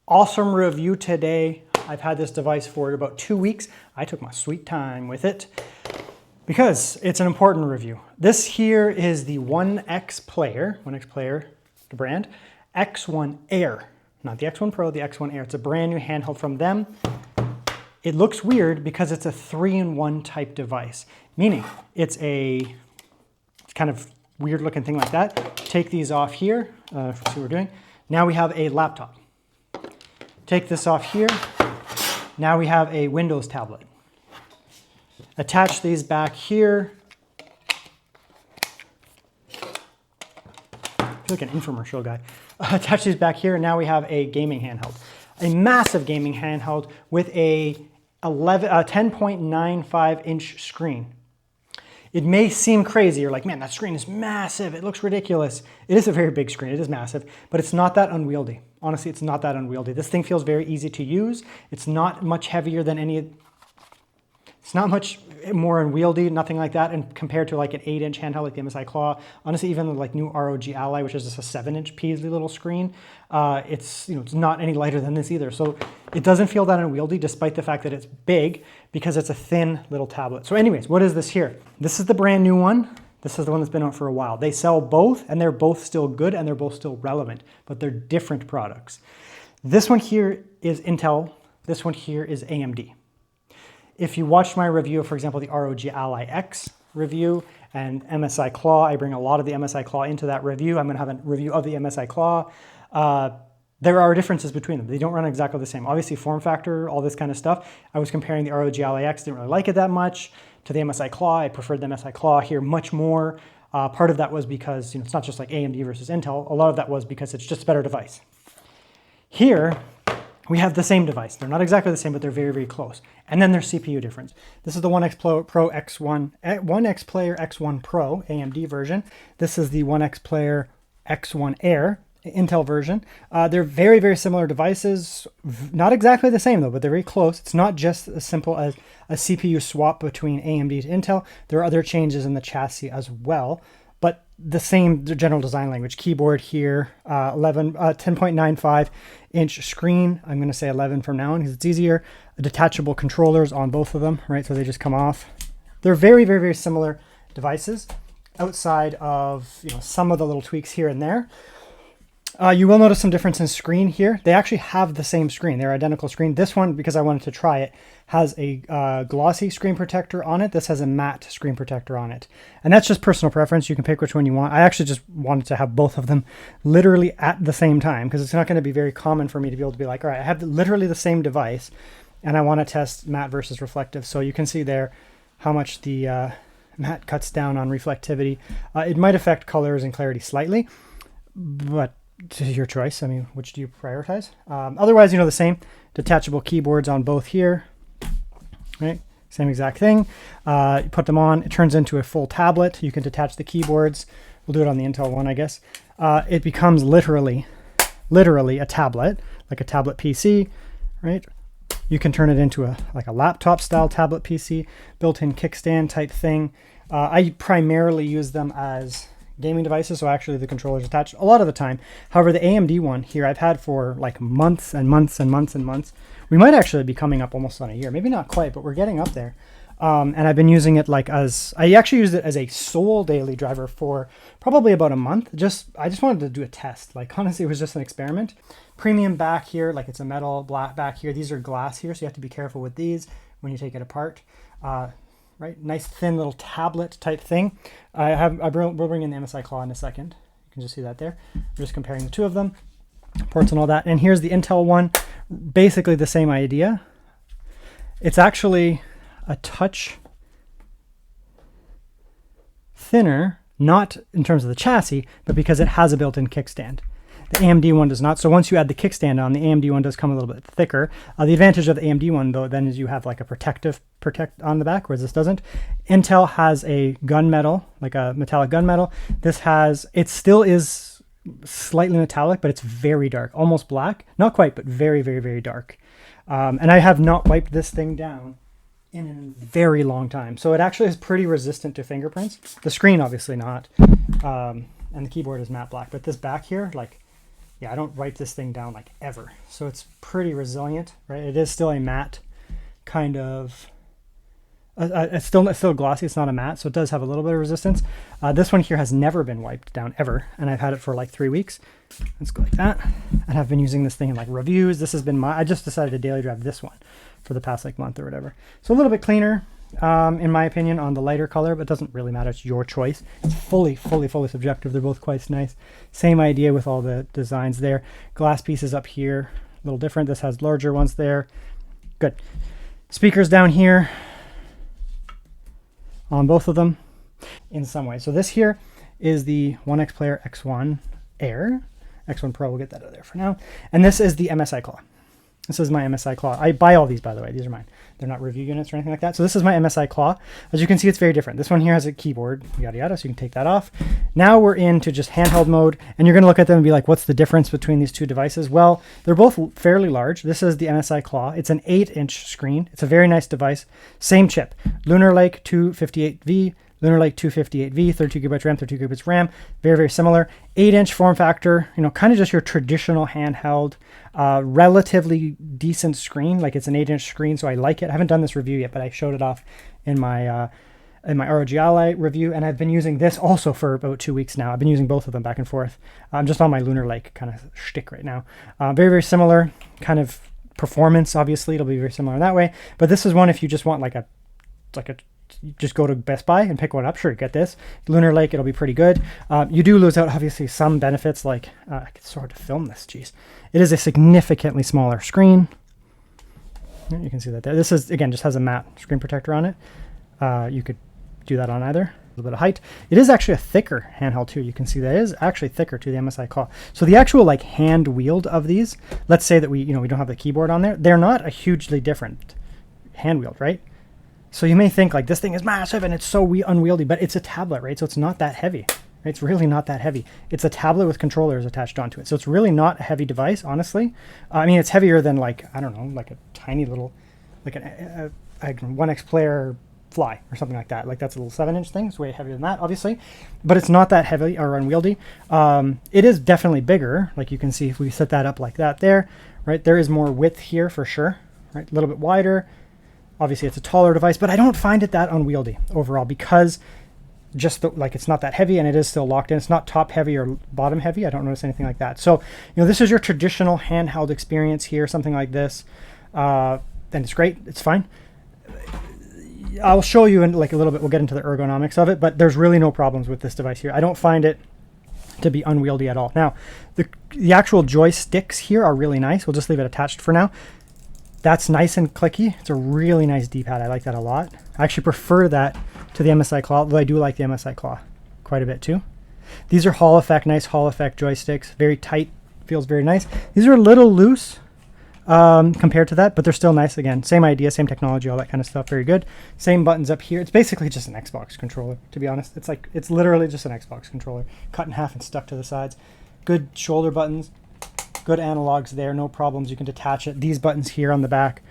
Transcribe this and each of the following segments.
Awesome review today. I've had this device for about 2 weeks. I took my sweet time with it because it's an important review. This here is the OneXPlayer, the brand, X1 Air. Not the X1 Pro, the X1 Air. It's a brand new handheld from them. It looks weird because it's a 3-in-1 type device, meaning it's kind of weird looking thing like that. Take these off here, see what we're doing. Now we have a laptop. Take this off here. Now we have a Windows tablet. Attach these back here. I feel like an infomercial guy. Attach these back here, and now we have a gaming handheld. A massive gaming handheld with a 10.95 inch screen. It may seem crazy. You're like, man, that screen is massive. It looks ridiculous. It is a very big screen. It is massive, but it's not that unwieldy. Honestly, it's not that unwieldy. This thing feels very easy to use. It's not much heavier than it's not much more unwieldy, nothing like that. And compared to like an 8-inch handheld like the MSI Claw, honestly, even the like new ROG Ally, which is just a 7-inch Paisley little screen, it's not any lighter than this either. So it doesn't feel that unwieldy, despite the fact that it's big, because it's a thin little tablet. So anyways, what is this here? This is the brand new one. This is the one that's been out for a while. They sell both, and they're both still good, and they're both still relevant, but they're different products. This one here is Intel. This one here is AMD. If you watched my review, for example, the ROG Ally X review and MSI Claw, I bring a lot of the MSI Claw into that review. I'm going to have a review of the MSI Claw. There are differences between them. They don't run exactly the same. Obviously, form factor, all this kind of stuff. I was comparing the ROG Ally X, didn't really like it that much, to the MSI Claw. I preferred the MSI Claw here much more. Part of that was because it's not just like AMD versus Intel. A lot of that was because it's just a better device. Here, we have the same device. They're not exactly the same, but they're very, very close. And then there's CPU difference. This is the OneXPlayer X1 Pro AMD version. This is the OneXPlayer X1 Air Intel version. They're very, very similar devices. Not exactly the same though, but they're very close. It's not just as simple as a CPU swap between AMD to Intel. There are other changes in the chassis as well, but the same general design language. Keyboard here, 10.95 inch screen. I'm going to say 11 from now on because it's easier. Detachable controllers on both of them, right? So they just come off. They're very, very, very similar devices outside of some of the little tweaks here and there. You will notice some difference in screen here. They actually have the same screen. They're identical screen. This one, because I wanted to try it, has a glossy screen protector on it. This has a matte screen protector on it. And that's just personal preference. You can pick which one you want. I actually just wanted to have both of them literally at the same time because it's not going to be very common for me to be able to be like, all right, I have literally the same device and I want to test matte versus reflective. So you can see there how much the matte cuts down on reflectivity. It might affect colors and clarity slightly, but to your choice. I mean, which do you prioritize? Otherwise, the same. Detachable keyboards on both here, right? Same exact thing. You put them on, it turns into a full tablet. You can detach the keyboards. We'll do it on the Intel one, I guess. It becomes literally a tablet, like a tablet PC, right? You can turn it into a laptop style tablet PC, built-in kickstand type thing. I primarily use them as gaming devices, so actually the controller's attached a lot of the time. However, the AMD one here I've had for like months and months and months and months. We might actually be coming up almost on a year, maybe not quite, but we're getting up there. And I've been using it I actually used it as a sole daily driver for probably about a month. I just wanted to do a test. Like honestly, it was just an experiment. Premium back here, like it's a metal black back here. These are glass here, so you have to be careful with these when you take it apart. Right, nice thin little tablet type thing. We'll bring in the MSI Claw in a second. You can just see that there. We're just comparing the two of them, ports and all that. And here's the Intel one, basically the same idea. It's actually a touch thinner, not in terms of the chassis, but because it has a built-in kickstand. The AMD one does not. So once you add the kickstand on, the AMD one does come a little bit thicker. The advantage of the AMD one, though, then is you have like a protect on the back, whereas this doesn't. Intel has a gunmetal, like a metallic gunmetal. It still is slightly metallic, but it's very dark, almost black. Not quite, but very, very, very dark. And I have not wiped this thing down in a very long time. So it actually is pretty resistant to fingerprints. The screen, obviously not. And the keyboard is matte black, but this back here, yeah, I don't wipe this thing down like ever. So it's pretty resilient, right? It is still a matte kind of, it's still glossy. It's not a matte, so it does have a little bit of resistance. This one here has never been wiped down ever, and I've had it for like 3 weeks. Let's go like that. And I've been using this thing in like reviews. This has been I just decided to daily drive this one for the past like month or whatever. So a little bit cleaner, in my opinion, on the lighter color, but it doesn't really matter. It's your choice. It's fully subjective. They're both quite nice. Same idea with all the designs there. Glass pieces up here, a little different. This has larger ones there. Good. Speakers down here on both of them in some way. So this here is the OneXPlayer X1 Air. X1 Pro, we'll get that out of there for now. And this is the MSI Claw. This is my MSI Claw. I buy all these, by the way. These are mine. They're not review units or anything like that. So this is my MSI Claw. As you can see, it's very different. This one here has a keyboard, yada yada, so you can take that off. Now we're into just handheld mode, and you're going to look at them and be like, what's the difference between these two devices? Well, they're both fairly large. This is the MSI Claw. It's an 8-inch screen. It's a very nice device. Same chip. Lunar Lake 258V, Lunar Lake 258V, 32 gigabytes RAM, 32 gigabytes RAM, very similar. 8-inch form factor, you know, kind of just your traditional handheld, relatively decent screen. Like it's an 8-inch screen, so I like it. I haven't done this review yet, but I showed it off in my ROG Ally review, and I've been using this also for about 2 weeks now. I've been using both of them back and forth. I'm just on my Lunar Lake kind of shtick right now. Very similar kind of performance. Obviously, it'll be very similar in that way. But this is one if you just want like a just go to Best Buy and pick one up. Sure, get this. Lunar Lake, it'll be pretty good. You do lose out, obviously, some benefits, like, it's so hard to film this, geez. It is a significantly smaller screen. You can see that there. This is, again, just has a matte screen protector on it. You could do that on either. A little bit of height. It is actually a thicker handheld, too. You can see that it is actually thicker to the MSI Claw. So the actual, like, hand wield of these, let's say that we don't have the keyboard on there. They're not a hugely different hand wield, right? So you may think like this thing is massive and it's so unwieldy, but it's a tablet, right? So it's not that heavy. Right? It's really not that heavy. It's a tablet with controllers attached onto it. So it's really not a heavy device, honestly. I mean, it's heavier than like, I don't know, like a tiny little, like a OneXPlayer Fly or something like that. Like that's a little 7-inch thing. It's way heavier than that, obviously, but it's not that heavy or unwieldy. It is definitely bigger. Like you can see if we set that up like that there, right? There is more width here for sure, right? A little bit wider. Obviously, it's a taller device, but I don't find it that unwieldy overall because just like it's not that heavy and it is still locked in. It's not top heavy or bottom heavy. I don't notice anything like that. So, this is your traditional handheld experience here, something like this. And it's great. It's fine. I'll show you in like a little bit. We'll get into the ergonomics of it, but there's really no problems with this device here. I don't find it to be unwieldy at all. Now, the actual joysticks here are really nice. We'll just leave it attached for now. That's nice and clicky. It's a really nice D-pad. I like that a lot. I actually prefer that to the MSI Claw, though I do like the MSI Claw quite a bit too. These are Hall Effect, nice Hall Effect joysticks. Very tight, feels very nice. These are a little loose compared to that, but they're still nice. Again, same idea, same technology, all that kind of stuff. Very good. Same buttons up here. It's basically just an Xbox controller, to be honest. It's literally just an Xbox controller, cut in half and stuck to the sides. Good shoulder buttons. Good analogs there, no problems. You can detach it. These buttons here on the back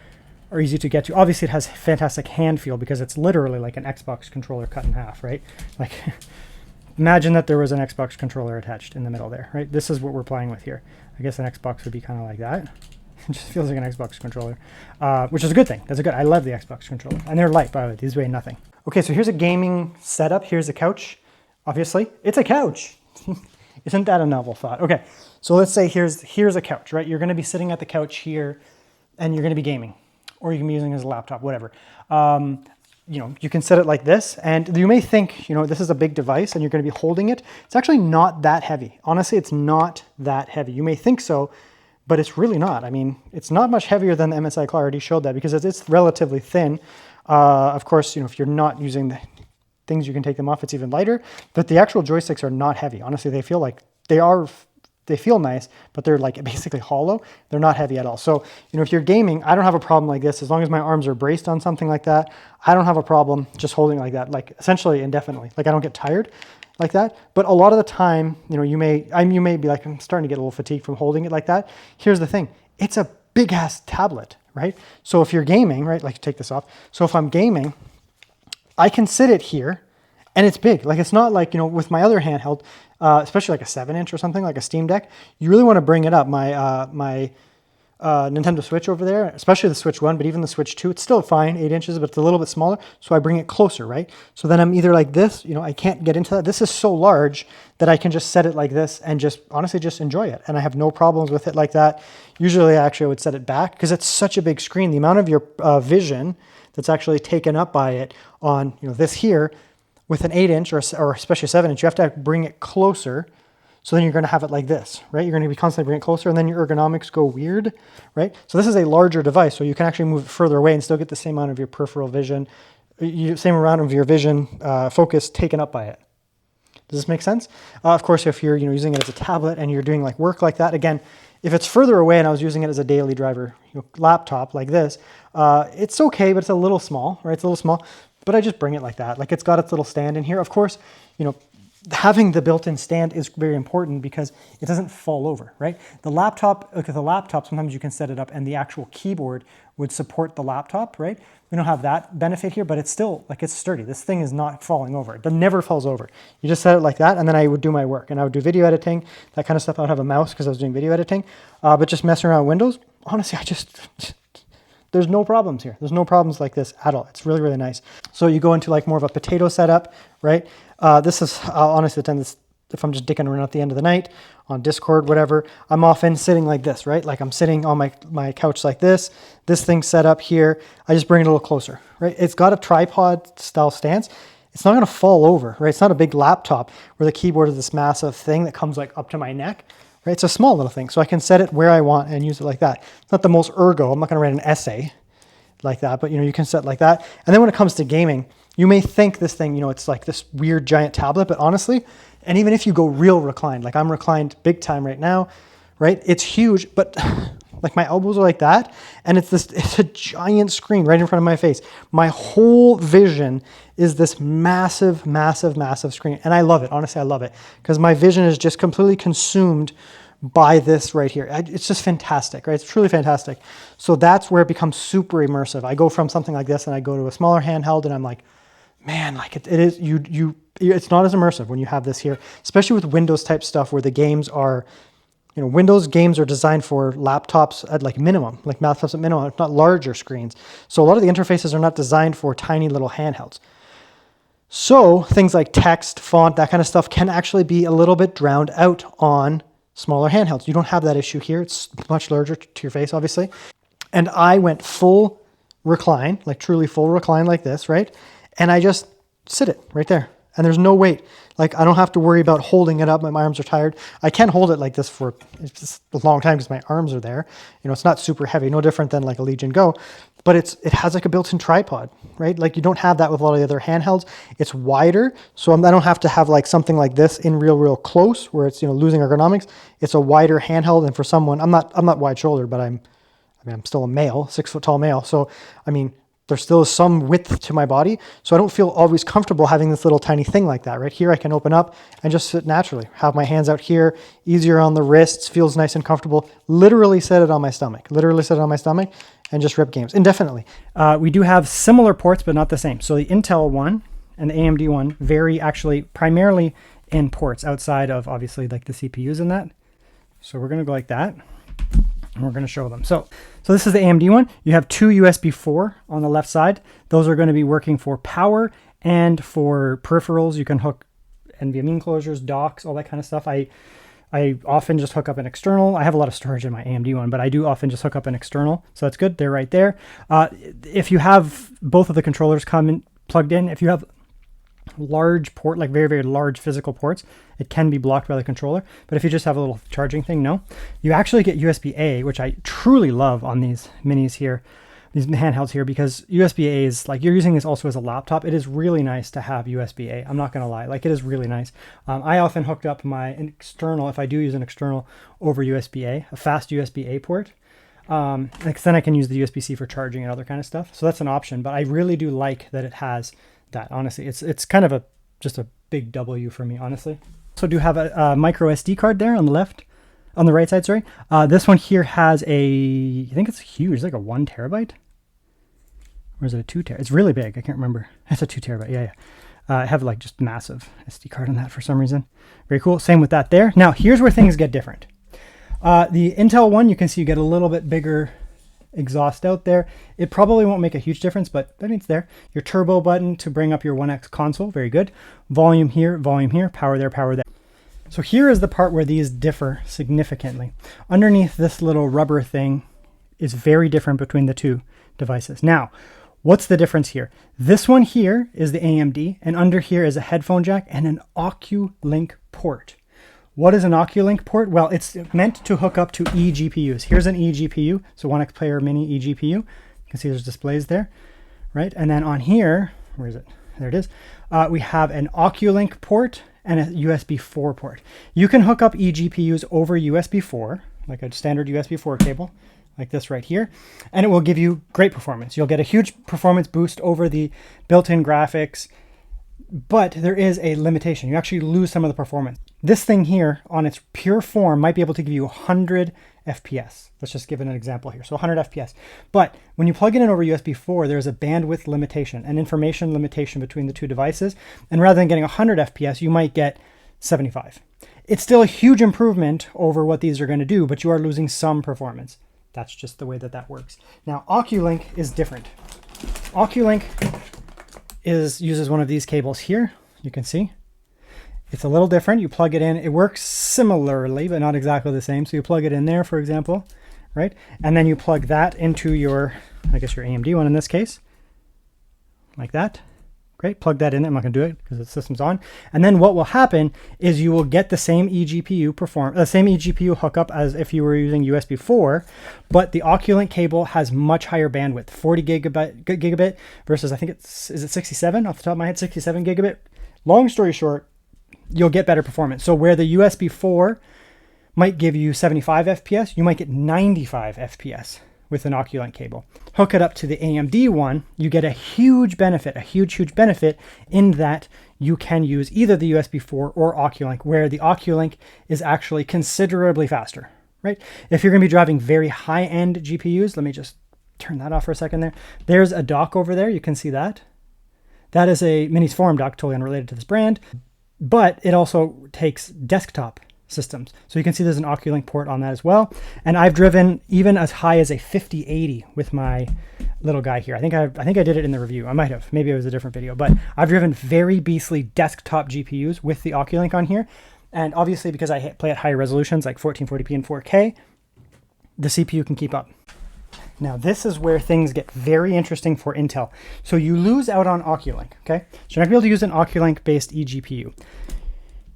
are easy to get to. Obviously, it has fantastic hand feel because it's literally like an Xbox controller cut in half, right? Like, imagine that there was an Xbox controller attached in the middle there, right? This is what we're playing with here. I guess an Xbox would be kind of like that. It just feels like an Xbox controller, which is a good thing. That's a good. I love the Xbox controller, and they're light, by the way. These weigh nothing. Okay, so here's a gaming setup. Here's a couch. Obviously, it's a couch. Isn't that a novel thought? Okay, so let's say here's a couch, right? You're going to be sitting at the couch here, and you're going to be gaming, or you can be using it as a laptop, whatever. You can set it like this, and you may think, this is a big device, and you're going to be holding it. It's actually not that heavy. Honestly, it's not that heavy. You may think so, but it's really not. I mean, it's not much heavier than the MSI Claw. I already showed that because it's relatively thin. Of course, if you're not using the things, you can take them off. It's even lighter, but the actual joysticks are not heavy. Honestly, they feel like they feel nice, but they're like basically hollow. They're not heavy at all. So, if you're gaming, I don't have a problem like this. As long as my arms are braced on something like that, I don't have a problem just holding like that, like essentially indefinitely. Like I don't get tired like that. But a lot of the time, you may be like, I'm starting to get a little fatigued from holding it like that. Here's the thing. It's a big ass tablet, right? So if you're gaming, right, like take this off. So if I'm gaming, I can sit it here And it's big. Like, it's not like, you know, with my other handheld, especially like a 7-inch or something, like a Steam Deck, you really want to bring it up. My Nintendo Switch over there, especially the Switch 1, but even the Switch 2, it's still fine, 8 inches, but it's a little bit smaller. So I bring it closer, right? So then I'm either like this, you know, I can't get into that. This is so large that I can just set it like this and just honestly just enjoy it. And I have no problems with it like that. Usually actually I would set it back because it's such a big screen. The amount of your vision that's actually taken up by it on, you know, this here with an 8-inch or especially 7-inch, you have to bring it closer. So then you're going to have it like this, right? You're going to be constantly bringing it closer, and then your ergonomics go weird, right? So this is a larger device, so you can actually move it further away and still get the same amount of your peripheral vision, same amount of your vision focus taken up by it. Does this make sense? Of course, if you're, you know, using it as a tablet and you're doing like work like that, again, if it's further away and I was using it as a daily driver, you know, laptop like this, it's okay, but it's a little small, right? It's a little small, but I just bring it like that. Like, it's got its little stand in here. Of course, you know, having the built-in stand is very important because it doesn't fall over, right? The laptop, look at the laptop, sometimes you can set it up and the actual keyboard would support the laptop, right? We don't have that benefit here, but it's still, like, it's sturdy. This thing is not falling over. It never falls over. You just set it like that, and then I would do my work, and I would do video editing, that kind of stuff. I would have a mouse because I was doing video editing, but just messing around with Windows, honestly, there's no problems here. There's no problems like this at all. It's really, really nice. So you go into like more of a potato setup, right? This is, I'll honestly attend this if I'm just dicking around at the end of the night on Discord, whatever. I'm often sitting like this, right? Like, I'm sitting on my couch like this. This thing's set up here. I just bring it a little closer, right? It's got a tripod style stance. It's not going to fall over, right? It's not a big laptop where the keyboard is this massive thing that comes like up to my neck. Right? It's a small little thing, so I can set it where I want and use it like that. It's not the most ergo. I'm not going to write an essay like that, but, you know, you can set like that. And then when it comes to gaming, you may think this thing, you know, it's like this weird giant tablet, but honestly, and even if you go real reclined, like I'm reclined big time right now, right? It's huge, but like my elbows are like that, and it's a giant screen right in front of my face. My whole vision is this massive, massive, massive screen, and I love it. Honestly, I love it because my vision is just completely consumed by this right here. It's just fantastic, right? It's truly fantastic. So that's where it becomes super immersive. I go from something like this and I go to a smaller handheld, and I'm like, man, like it is, it's not as immersive when you have this here, especially with Windows type stuff where the games are, you know, Windows games are designed for laptops at like minimum, like laptops at minimum, if not larger screens. So a lot of the interfaces are not designed for tiny little handhelds. So things like text, font, that kind of stuff can actually be a little bit drowned out on smaller handhelds. You don't have that issue here. It's much larger to your face, obviously. And I went full recline, like truly full recline like this, right? And I just sit it right there. And there's no weight. Like, I don't have to worry about holding it up. My arms are tired. I can hold it like this for just a long time because my arms are there. You know, it's not super heavy, no different than like a Legion Go, but it has like a built-in tripod, right? Like, you don't have that with a lot of the other handhelds. It's wider, so I don't have to have like something like this in real close where it's, you know, losing ergonomics. It's a wider handheld, and for someone, I'm not wide-shouldered, but I'm still a male, 6 foot tall male. So, I mean, there still is some width to my body, so I don't feel always comfortable having this little tiny thing like that. Right here, I can open up and just sit naturally. Have my hands out here, easier on the wrists, feels nice and comfortable. Literally set it on my stomach. And just rip games indefinitely. We do have similar ports, but not the same. So the Intel one and the AMD one vary actually primarily in ports outside of obviously like the CPUs and that. So we're going to go like that. And we're going to show them. So this is the AMD one. You have two USB 4 on the left side. Those are going to be working for power and for peripherals. You can hook NVMe enclosures, docks, all that kind of stuff. I often just hook up an external. I have a lot of storage in my AMD one, but I do often just hook up an external. So that's good. They're right there. If you have both of the controllers plugged in, if you have large port, like very, very large physical ports, it can be blocked by the controller. But if you just have a little charging thing, no. You actually get USB-A, which I truly love on these minis here, these handhelds here, because USB-A is like, you're using this also as a laptop. It is really nice to have USB-A. I'm not going to lie. Like, it is really nice. I often hooked up my external, if I do use an external, over USB-A, a fast USB-A port. Because then I can use the USB-C for charging and other kind of stuff. So that's an option, but I really do like that it has that. Honestly, it's kind of just a big W for me, honestly. So do have a micro SD card there on the right side, sorry. This one here has I think it's huge, it's like a 1 terabyte. Or is it a 2 terabyte? It's really big, I can't remember. It's a 2 terabyte, yeah. I have like just massive SD card on that for some reason. Very cool. Same with that there. Now here's where things get different. The Intel one, you can see you get a little bit bigger exhaust out there. It probably won't make a huge difference, but I mean, it's there. Your turbo button to bring up your 1X console. Very good. Volume here, power there, power there. So here is the part where these differ significantly. Underneath this little rubber thing is very different between the two devices. Now, what's the difference here? This one here is the AMD, and under here is a headphone jack and an Oculink port. What is an Oculink port? Well, it's meant to hook up to eGPUs. Here's an eGPU, so OneXPlayer Mini eGPU. You can see there's displays there, right? And then on here, where is it? There it is. We have an Oculink port and a USB 4 port. You can hook up eGPUs over USB 4, like a standard USB 4 cable, like this right here, and it will give you great performance. You'll get a huge performance boost over the built-in graphics, but there is a limitation. You actually lose some of the performance. This thing here, on its pure form, might be able to give you 100 FPS. Let's just give it an example here. So 100 FPS. But when you plug it in over USB 4, there's a bandwidth limitation, an information limitation between the two devices. And rather than getting 100 FPS, you might get 75. It's still a huge improvement over what these are going to do, but you are losing some performance. That's just the way that that works. Now, Oculink is different. Oculink uses one of these cables here. You can see. It's a little different. You plug it in. It works similarly, but not exactly the same. So you plug it in there, for example, right? And then you plug that into your, I guess your AMD one in this case, like that. Great, plug that in. I'm not going to do it because the system's on. And then what will happen is you will get the same eGPU hookup as if you were using USB 4, but the Oculink cable has much higher bandwidth, 40 gigabit versus I think is it 67 off the top of my head, 67 gigabit. Long story short, you'll get better performance. So where the USB 4 might give you 75 FPS, you might get 95 FPS with an Oculink cable. Hook it up to the AMD one, you get a huge benefit, in that you can use either the USB 4 or Oculink, where the Oculink is actually considerably faster, right? If you're gonna be driving very high-end GPUs, let me just turn that off for a second there. There's a dock over there, you can see that. That is a Minis Forum dock, totally unrelated to this brand, but it also takes desktop systems. So you can see there's an Oculink port on that as well. And I've driven even as high as a 5080 with my little guy here. I think I did it in the review. I might have, maybe it was a different video, but I've driven very beastly desktop GPUs with the Oculink on here. And obviously because I play at higher resolutions like 1440p and 4K, the CPU can keep up. Now this is where things get very interesting for Intel. So you lose out on Oculink, okay? So you're not gonna be able to use an Oculink based eGPU.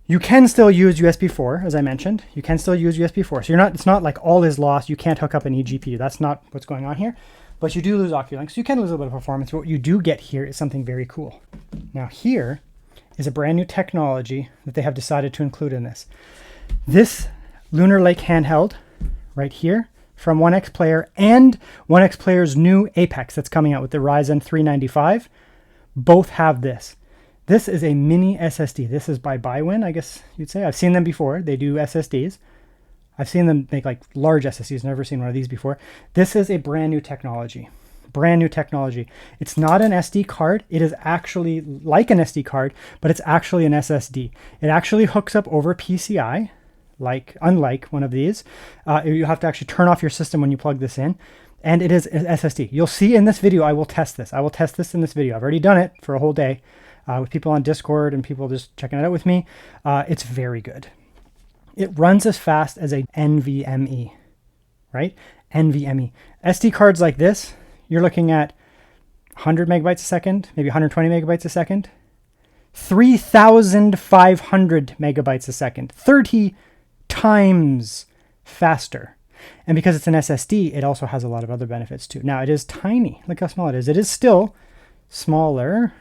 You can still use USB 4, as I mentioned. You can still use USB 4. So it's not like all is lost. You can't hook up an eGPU. That's not what's going on here. But you do lose Oculink, so you can lose a little bit of performance. But what you do get here is something very cool. Now here is a brand new technology that they have decided to include in this. This Lunar Lake handheld right here from OneXPlayer and OneXPlayer's new Apex that's coming out with the Ryzen 395, both have this. This is a mini SSD. This is by Biwin, I guess you'd say. I've seen them before. They do SSDs. I've seen them make like large SSDs. Never seen one of these before. This is a brand new technology. Brand new technology. It's not an SD card. It is actually like an SD card, but it's actually an SSD. It actually hooks up over PCI, unlike one of these. You have to actually turn off your system when you plug this in. And it is an SSD. You'll see in this video, I will test this. I will test this in this video. I've already done it for a whole day. With people on Discord and people just checking it out with me. It's very good. It runs as fast as a NVMe, right? NVMe. SD cards like this, you're looking at 100 megabytes a second, maybe 120 megabytes a second, 3,500 megabytes a second, 30 times faster. And because it's an SSD, it also has a lot of other benefits too. Now it is tiny. Look how small it is. It is still smaller,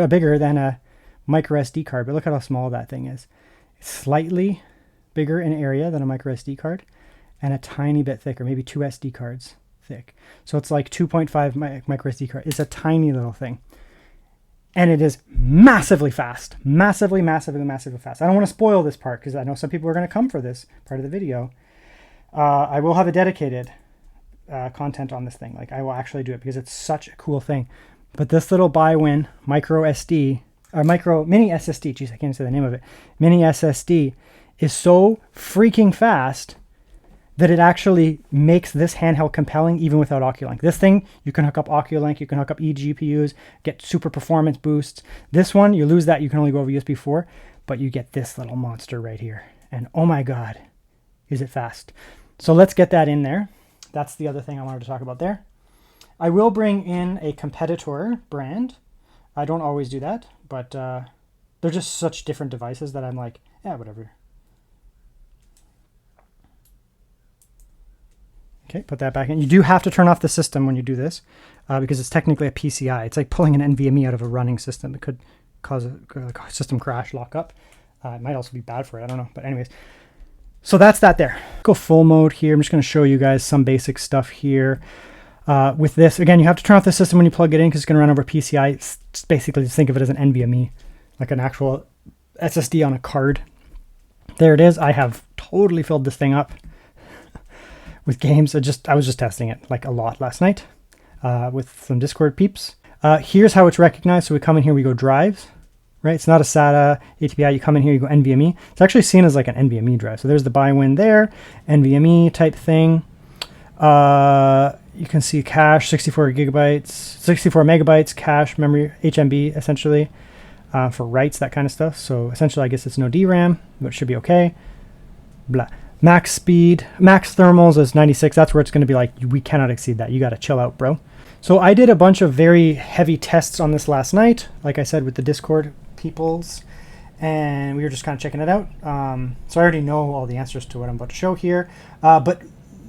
bigger than a micro SD card, but look at how small that thing is. It's slightly bigger in area than a micro SD card and a tiny bit thicker, maybe 2 SD cards thick. So it's like 2.5 micro SD card. It's a tiny little thing. And it is massively fast, massively fast. I don't want to spoil this part because I know some people are going to come for this part of the video. I will have a dedicated content on this thing. Like I will actually do it because it's such a cool thing. But this little Biwin micro SD or mini SSD, geez, I can't say the name of it, mini SSD is so freaking fast that it actually makes this handheld compelling even without Oculink. This thing, you can hook up Oculink, you can hook up eGPUs, get super performance boosts. This one, you lose that, you can only go over USB 4, but you get this little monster right here. And oh my God, is it fast. So let's get that in there. That's the other thing I wanted to talk about there. I will bring in a competitor brand. I don't always do that, but they're just such different devices that I'm like, yeah, whatever. Okay, put that back in. You do have to turn off the system when you do this because it's technically a PCI. It's like pulling an NVMe out of a running system. It could cause a system crash, lock up. It might also be bad for it. I don't know. But anyways, so that's that there. Go full mode here. I'm just going to show you guys some basic stuff here. With this, again, you have to turn off the system when you plug it in because it's going to run over PCI. It's basically, just think of it as an NVMe, like an actual SSD on a card. There it is. I have totally filled this thing up with games. I was just testing it like a lot last night with some Discord peeps. Here's how it's recognized. So we come in here, we go drives, right? It's not a SATA ATPI. You come in here, you go NVMe. It's actually seen as like an NVMe drive. So there's the Biwin there, NVMe type thing. You can see cache, 64 megabytes, cache, memory, HMB, essentially, for writes, that kind of stuff. So essentially, I guess it's no DRAM, but it should be okay. Blah. Max speed, max thermals is 96. That's where it's going to be like, we cannot exceed that. You got to chill out, bro. So I did a bunch of very heavy tests on this last night, like I said, with the Discord peoples, and we were just kind of checking it out. So I already know all the answers to what I'm about to show here. But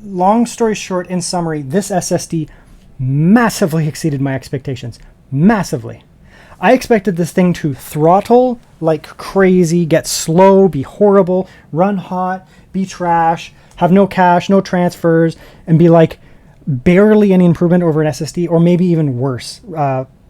long story short, in summary, this SSD massively exceeded my expectations. Massively. I expected this thing to throttle like crazy, get slow, be horrible, run hot, be trash, have no cache, no transfers, and be like barely any improvement over an SSD, or maybe even worse.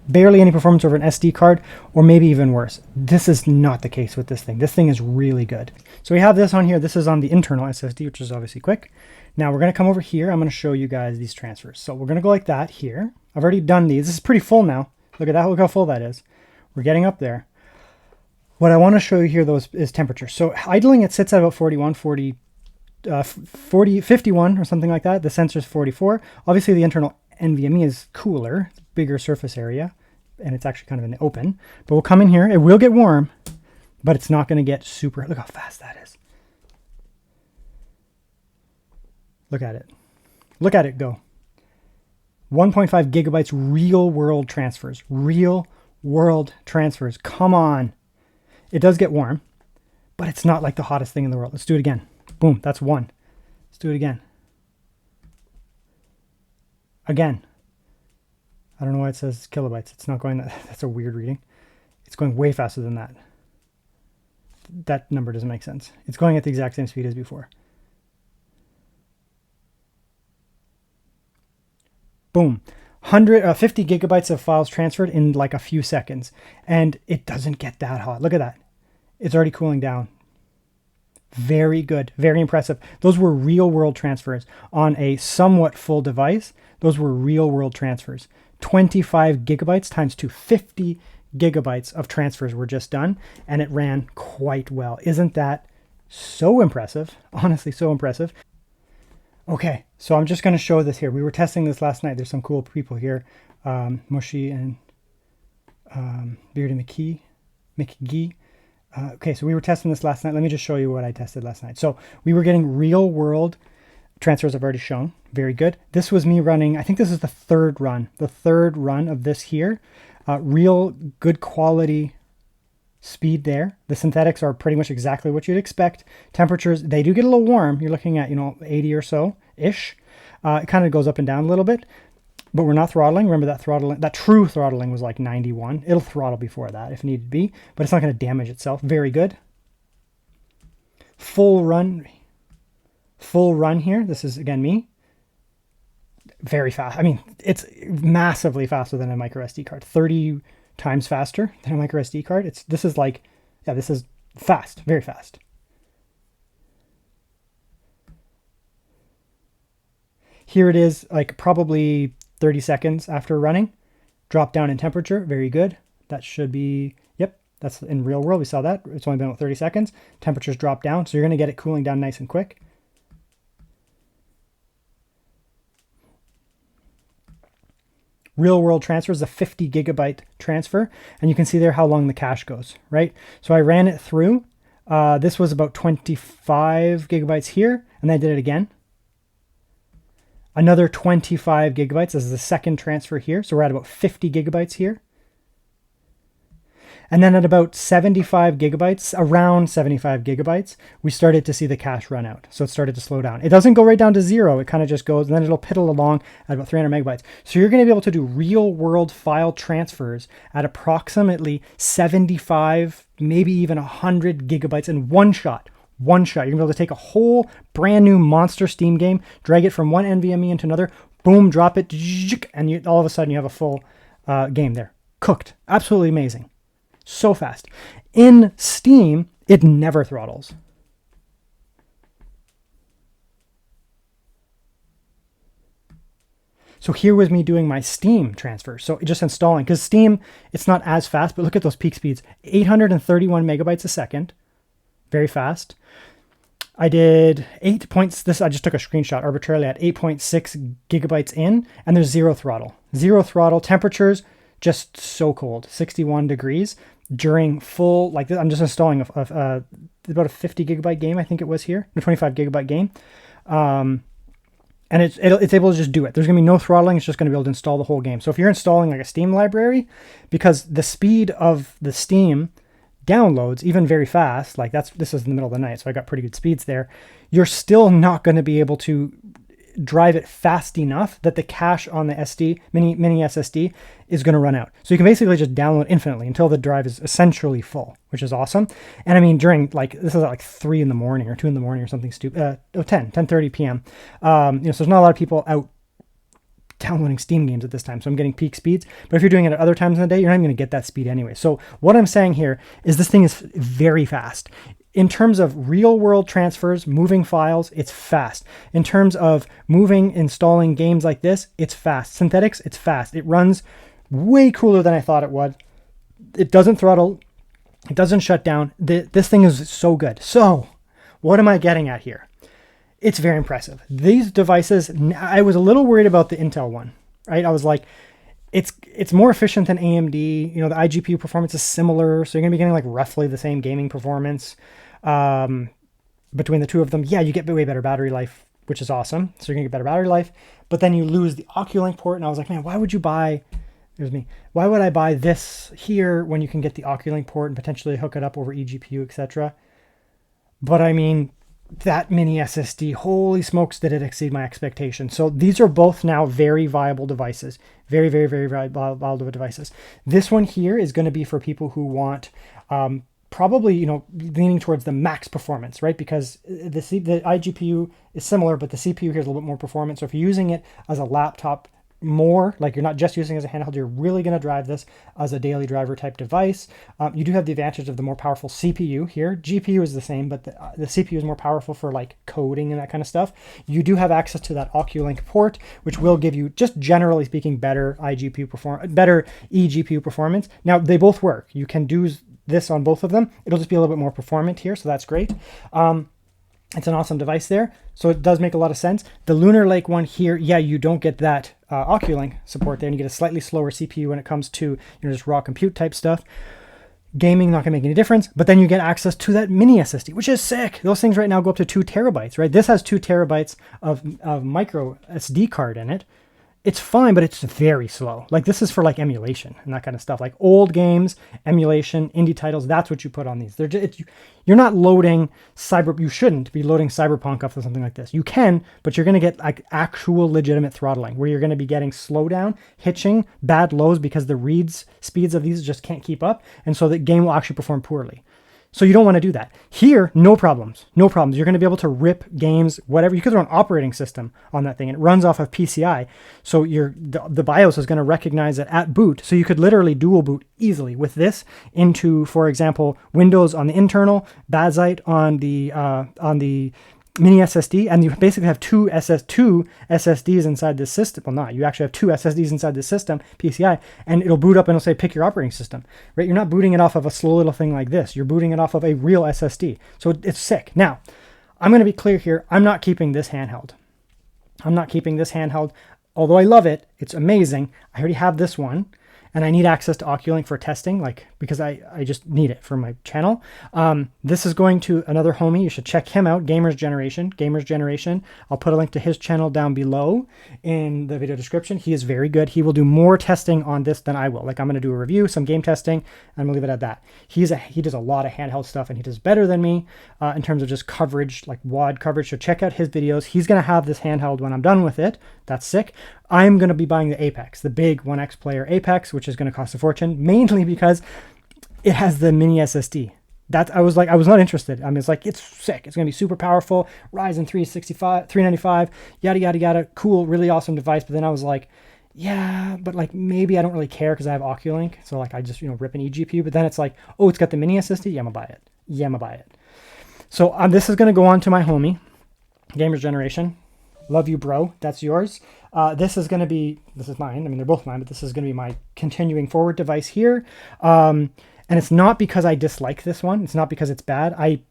Barely any performance over an SD card, or maybe even worse. This is not the case with this thing. This thing is really good. So we have this on here. This is on the internal SSD, which is obviously quick. Now we're going to come over here. I'm going to show you guys these transfers. So we're going to go like that here. I've already done these. This is pretty full now. Look at that. Look how full that is. We're getting up there. What I want to show you here, though, is temperature. So idling, it sits at about 41, 51 or something like that. The sensor's 44. Obviously, the internal NVMe is cooler, bigger surface area, and it's actually kind of in the open. But we'll come in here. It will get warm, but it's not going to get super. Look how fast that is. Look at it. Look at it go. 1.5 gigabytes real world transfers. Real world transfers. Come on. It does get warm, but it's not like the hottest thing in the world. Let's do it again. Boom. That's one. Let's do it again. Again. I don't know why it says kilobytes. It's not going that. That's a weird reading. It's going way faster than that. That number doesn't make sense. It's going at the exact same speed as before. Boom. 50 gigabytes of files transferred in like a few seconds. And it doesn't get that hot. Look at that. It's already cooling down. Very good. Very impressive. Those were real world transfers on a somewhat full device. Those were real world transfers. 25 gigabytes times 250 gigabytes of transfers were just done. And it ran quite well. Isn't that so impressive? Honestly, so impressive. Okay, so I'm just going to show this here. We were testing this last night. There's some cool people here. Mushy and Beardy McGee. Okay, so we were testing this last night. Let me just show you what I tested last night. So we were getting real world transfers I've already shown. Very good. This was me running, I think this is the third run of this here. Real good quality speed there. The synthetics are pretty much exactly what you'd expect. Temperatures, they do get a little warm. You're looking at, 80 or so-ish. It kind of goes up and down a little bit, but we're not throttling. Remember that throttling, that true throttling was like 91. It'll throttle before that if needed be, but it's not going to damage itself. Very good. Full run here. This is, again, me. Very fast. I mean, it's massively faster than a micro SD card. 30 times faster than a micro SD card. This is fast, very fast. Here it is, like probably 30 seconds after running. Drop down in temperature, very good. That should be, yep, That's in real world. We saw that. It's only been about 30 seconds. Temperatures drop down. So you're going to get it cooling down nice and quick. Real world transfer is a 50 gigabyte transfer. And you can see there how long the cache goes, right? So I ran it through. This was about 25 gigabytes here. And then I did it again. Another 25 gigabytes. This is the second transfer here. So we're at about 50 gigabytes here. And then at about 75 gigabytes, around 75 gigabytes, we started to see the cache run out. So it started to slow down. It doesn't go right down to 0. It kind of just goes, and then it'll piddle along at about 300 megabytes. So you're going to be able to do real world file transfers at approximately 75, maybe even 100 gigabytes in one shot. One shot. You're going to be able to take a whole brand new monster Steam game, drag it from one NVMe into another, boom, drop it, and all of a sudden you have a full game there. Cooked. Absolutely amazing. So fast. In Steam, it never throttles. So here was me doing my Steam transfer. So just installing, because Steam, it's not as fast, but look at those peak speeds. 831 megabytes a second. Very fast. I did 8 points. This, I just took a screenshot arbitrarily at 8.6 gigabytes in, and there's zero throttle. Zero throttle. Temperatures just so cold, 61 degrees during full, like this, I'm just installing about a 50 gigabyte game, I think it was here, a 25 gigabyte game. And it's able to just do it. There's gonna be no throttling. It's just gonna be able to install the whole game. So if you're installing like a Steam library, because the speed of the Steam downloads, even very fast, like this is in the middle of the night, so I got pretty good speeds there, you're still not gonna be able to drive it fast enough that the cache on the mini SSD is going to run out. So you can basically just download infinitely until the drive is essentially full, which is awesome. And I mean, during like, this is at like 3 in the morning or 2 in the morning or something stupid, 10:30 p.m. So there's not a lot of people out downloading Steam games at this time. So I'm getting peak speeds, but if you're doing it at other times in the day, you're not even going to get that speed anyway. So what I'm saying here is this thing is very fast. In terms of real world transfers, moving files, it's fast. In terms of installing games like this, it's fast. Synthetics, it's fast. It runs way cooler than I thought it would. It doesn't throttle. It doesn't shut down. This thing is so good. So what am I getting at here? It's very impressive. These devices, I was a little worried about the Intel one, right? I was like, it's more efficient than AMD. You know, the iGPU performance is similar, so you're gonna be getting like roughly the same gaming performance between the two of them. Yeah, you get way better battery life, which is awesome. So you're gonna get better battery life, but then you lose the Oculink port. And I was like, man, why would you buy? There's me. Why would I buy this here when you can get the Oculink port and potentially hook it up over eGPU, etc.? But I mean, that mini SSD, holy smokes, did it exceed my expectations. So these are both now very viable devices. Very, very, very viable devices. This one here is going to be for people who want probably, you know, leaning towards the max performance, right? Because the iGPU is similar, but the CPU here is a little bit more performant. So if you're using it as a laptop more, like you're not just using it as a handheld, you're really going to drive this as a daily driver type device. You do have the advantage of the more powerful CPU here. GPU is the same, but the CPU is more powerful for like coding and that kind of stuff. You do have access to that Oculink port, which will give you, just generally speaking, better better eGPU performance. Now they both work. You can do this on both of them. It'll just be a little bit more performant here, so that's great. It's an awesome device there, so it does make a lot of sense. The Lunar Lake one here, yeah, you don't get that Oculink support there, and you get a slightly slower CPU when it comes to, you know, just raw compute type stuff. Gaming, not gonna make any difference, but then you get access to that mini SSD, which is sick. Those things right now go up to 2 terabytes, right? This has 2 terabytes of micro SD card in it. It's fine, but it's very slow. Like this is for like emulation and that kind of stuff. Like old games, emulation, indie titles, that's what you put on these. You're not loading you shouldn't be loading Cyberpunk off of something like this. You can, but you're going to get like actual legitimate throttling where you're going to be getting slowdown, hitching, bad lows because the reads speeds of these just can't keep up. And so the game will actually perform poorly. So you don't want to do that. Here, no problems. No problems. You're going to be able to rip games, whatever. You could run operating system on that thing, and it runs off of PCI. So the BIOS is going to recognize it at boot. So you could literally dual boot easily with this into, for example, Windows on the internal, Bazite on the mini SSD, and you basically have two SSDs inside this system. Well, not, you actually have two SSDs inside this system, PCI, and it'll boot up and it'll say, pick your operating system, right? You're not booting it off of a slow little thing like this. You're booting it off of a real SSD. So it's sick. Now, I'm going to be clear here. I'm not keeping this handheld. I'm not keeping this handheld. Although I love it, it's amazing. I already have this one. And I need access to Oculink for testing, like, because I just need it for my channel. This is going to another homie. You should check him out, Gamers Generation. I'll put a link to his channel down below in the video description. He is very good. He will do more testing on this than I will. Like, I'm going to do a review, some game testing, and I'm going to leave it at that. He does a lot of handheld stuff, and he does better than me in terms of just coverage, like WAD coverage. So check out his videos. He's going to have this handheld when I'm done with it. That's sick. I'm going to be buying the Apex, the big OneXPlayer Apex, which is going to cost a fortune, mainly because it has the mini SSD. I was not interested. I mean, it's like, it's sick. It's going to be super powerful. Ryzen 395, yada, yada, yada. Cool, really awesome device. But then I was like, yeah, but like, maybe I don't really care because I have Oculink. So like, I just, rip an eGPU. But then it's like, oh, it's got the mini SSD. Yeah, I'm going to buy it. So this is going to go on to my homie, Gamers Generation. Love you, bro. That's yours. This is mine. I mean, they're both mine, but this is going to be my continuing forward device here. And it's not because I dislike this one. It's not because it's bad. I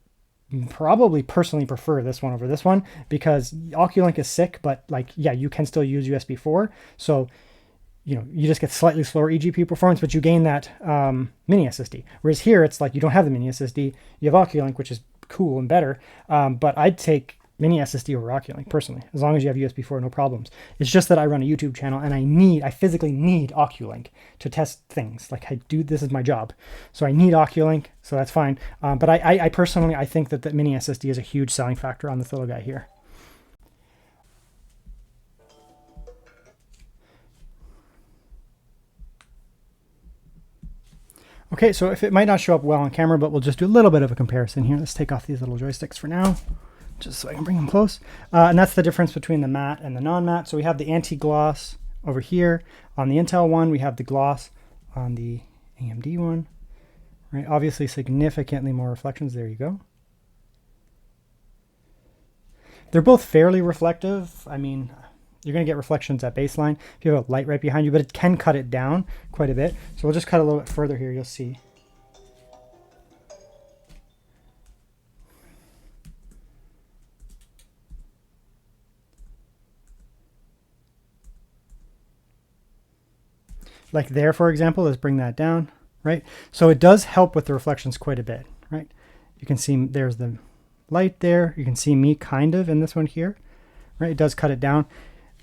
probably personally prefer this one over this one because Oculink is sick, but like, yeah, you can still use USB 4. So, you just get slightly slower eGPU performance, but you gain that mini SSD. Whereas here, it's like you don't have the mini SSD. You have Oculink, which is cool and better. But I'd take mini SSD over Oculink personally, as long as you have USB 4, no problems. It's just that I run a YouTube channel and I physically need Oculink to test things. Like this is my job. So I need Oculink, so that's fine. But I personally, I think that the mini SSD is a huge selling factor on this little guy here. Okay, so if it might not show up well on camera, but we'll just do a little bit of a comparison here. Let's take off these little joysticks for now, just so I can bring them close. And that's the difference between the matte and the non-matte. So we have the anti-gloss over here. On the Intel one, we have the gloss on the AMD one. Right? Obviously significantly more reflections. There you go. They're both fairly reflective. I mean, you're going to get reflections at baseline if you have a light right behind you, but it can cut it down quite a bit. So we'll just cut a little bit further here. You'll see. Like there, for example, let's bring that down, right? So it does help with the reflections quite a bit, right? You can see there's the light there. You can see me kind of in this one here, right? It does cut it down.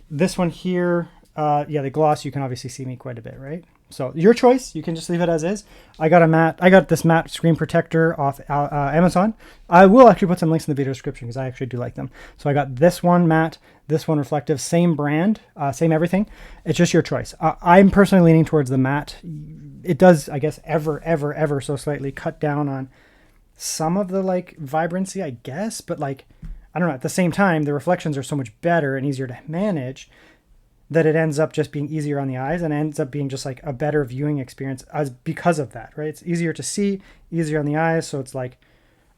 This one here, yeah, the gloss, you can obviously see me quite a bit, right? So your choice, you can just leave it as is. I got this matte screen protector off Amazon. I will actually put some links in the video description because I actually do like them. So I got this one matte, this one reflective, same brand, same everything. It's just your choice. I'm personally leaning towards the matte. It does, I guess, ever so slightly cut down on some of the like vibrancy, I guess, but like, I don't know, at the same time, the reflections are so much better and easier to manage that it ends up just being easier on the eyes and ends up being just like a better viewing experience because of that, right? It's easier to see, easier on the eyes. So it's like,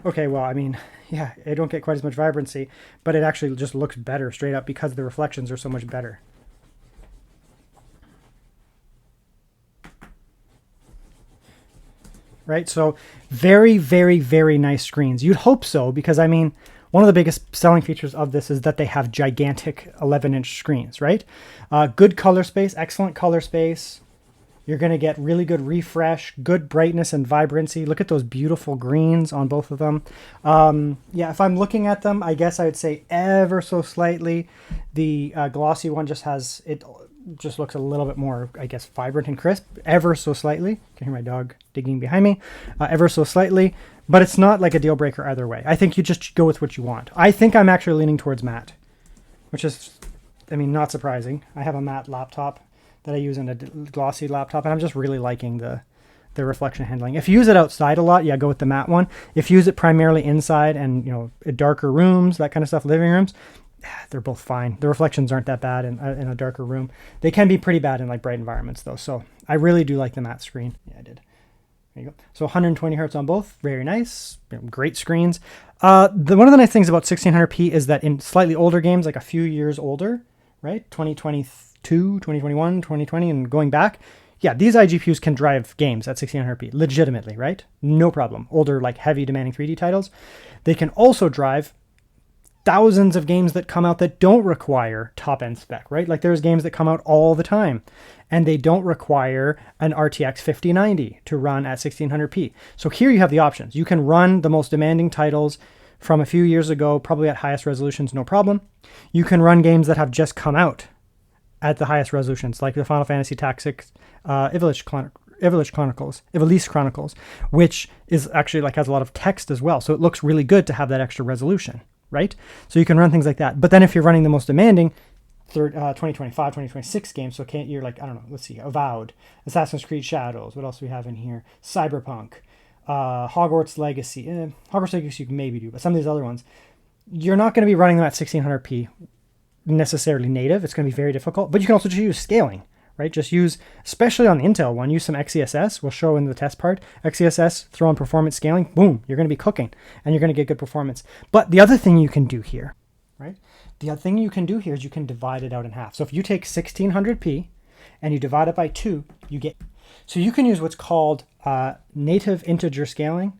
okay, well, I mean, yeah, I don't get quite as much vibrancy, but it actually just looks better straight up because the reflections are so much better. Right? So very, very, very nice screens. You'd hope so, because I mean, one of the biggest selling features of this is that they have gigantic 11-inch screens, right? Good color space, excellent color space. You're going to get really good refresh, good brightness and vibrancy. Look at those beautiful greens on both of them. Yeah, if I'm looking at them, I guess I would say ever so slightly the glossy one just looks a little bit more, I guess, vibrant and crisp, ever so slightly. You can hear my dog digging behind me, ever so slightly. But it's not like a deal breaker either way. I think you just go with what you want. I think I'm actually leaning towards matte, which is, I mean, not surprising. I have a matte laptop that I use in a glossy laptop, and I'm just really liking the reflection handling. If you use it outside a lot, yeah, go with the matte one. If you use it primarily inside and, darker rooms, that kind of stuff, living rooms, they're both fine. The reflections aren't that bad in a darker room. They can be pretty bad in like bright environments though. So I really do like the matte screen. Yeah, I did. There you go. So 120 hertz on both, very nice, great screens. One of the nice things about 1600p is that in slightly older games, like a few years older, right, 2022, 2021, 2020, and going back, yeah, these iGPUs can drive games at 1600p legitimately, right? No problem. Older, like heavy demanding 3D titles. They can also drive thousands of games that come out that don't require top end spec, right? Like there's games that come out all the time and they don't require an RTX 5090 to run at 1600p. So here you have the options. You can run the most demanding titles from a few years ago, probably at highest resolutions, no problem. You can run games that have just come out at the highest resolutions, like the Final Fantasy Tactics Ivalice Chronicles, which is actually like has a lot of text as well. So it looks really good to have that extra resolution, right? So you can run things like that. But then if you're running the most demanding 2025, 2026 games, so you're like, I don't know, let's see, Avowed, Assassin's Creed Shadows, what else do we have in here? Cyberpunk, Hogwarts Legacy. Hogwarts Legacy you can maybe do, but some of these other ones, you're not going to be running them at 1600p necessarily native. It's going to be very difficult, but you can also just use scaling, right? Just use, especially on the Intel one, use some XeSS. We'll show in the test part. XeSS, throw on performance scaling, boom, you're going to be cooking and you're going to get good performance. But the other thing you can do here, right? The other thing you can do here is you can divide it out in half. So if you take 1600p and you divide it by 2, you get, so you can use what's called native integer scaling.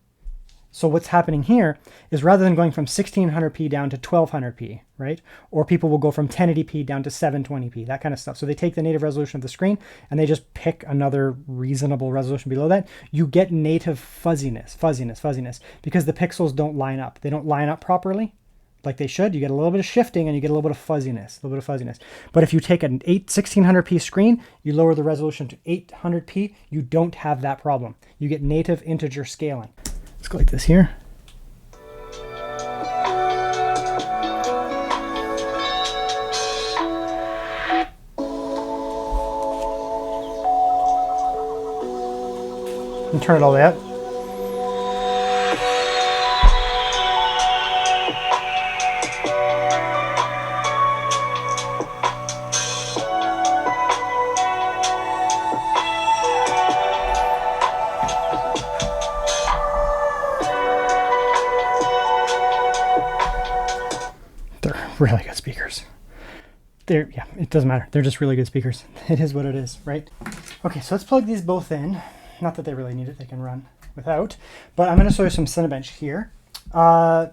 So what's happening here is rather than going from 1600p down to 1200p, right? Or people will go from 1080p down to 720p, that kind of stuff. So they take the native resolution of the screen and they just pick another reasonable resolution below that. You get native fuzziness, because the pixels don't line up. They don't line up properly like they should. You get a little bit of shifting and you get a little bit of fuzziness, But if you take an 1600p screen, you lower the resolution to 800p, you don't have that problem. You get native integer scaling. Let's go like this here. And turn it all the way up. Really good speakers. Yeah, it doesn't matter. They're just really good speakers. It is what it is, right? Okay, so let's plug these both in. Not that they really need it, they can run without, but I'm going to show you some Cinebench here. I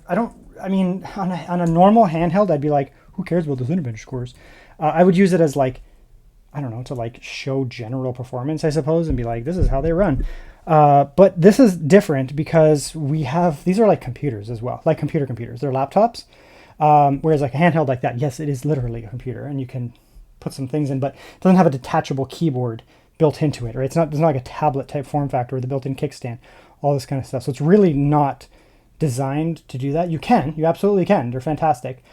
mean, on a normal handheld, I'd be like, who cares about the Cinebench scores? I would use it as like, I don't know, to like show general performance, I suppose, and be like, this is how they run. But this is different because these are like computers as well, like computers. They're laptops. Whereas like a handheld like that, yes, it is literally a computer and you can put some things in, but it doesn't have a detachable keyboard built into it, right? It's not like a tablet type form factor with a built-in kickstand, all this kind of stuff. So it's really not designed to do that. You absolutely can. They're fantastic.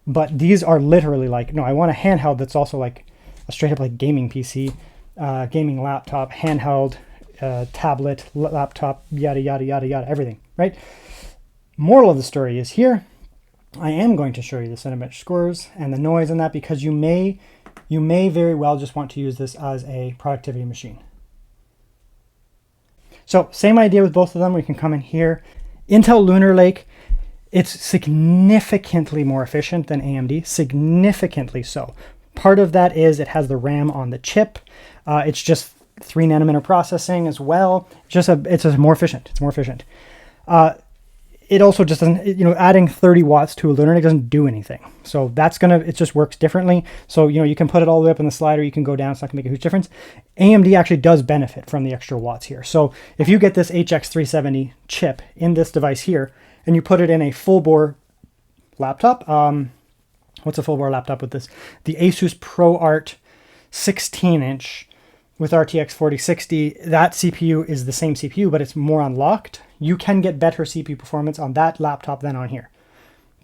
But these are literally like, no, I want a handheld that's also like a straight up like gaming PC, gaming laptop, handheld, tablet, laptop, yada, yada, yada, yada, everything, right? Moral of the story is here, I am going to show you the Cinebench scores and the noise and that because you may very well just want to use this as a productivity machine. So same idea with both of them. We can come in here. Intel Lunar Lake, it's significantly more efficient than AMD, significantly so. Part of that is it has the RAM on the chip. It's just 3 nanometer processing as well. It's just more efficient. It's more efficient. It also just doesn't, adding 30 watts to a Lunar Lake doesn't do anything. So it just works differently. So, you can put it all the way up in the slider, you can go down, it's not gonna make a huge difference. AMD actually does benefit from the extra watts here. So if you get this HX370 chip in this device here, and you put it in a full bore laptop, what's a full bore laptop with this? The Asus ProArt 16-inch with RTX 4060, that CPU is the same CPU, but it's more unlocked. You can get better CPU performance on that laptop than on here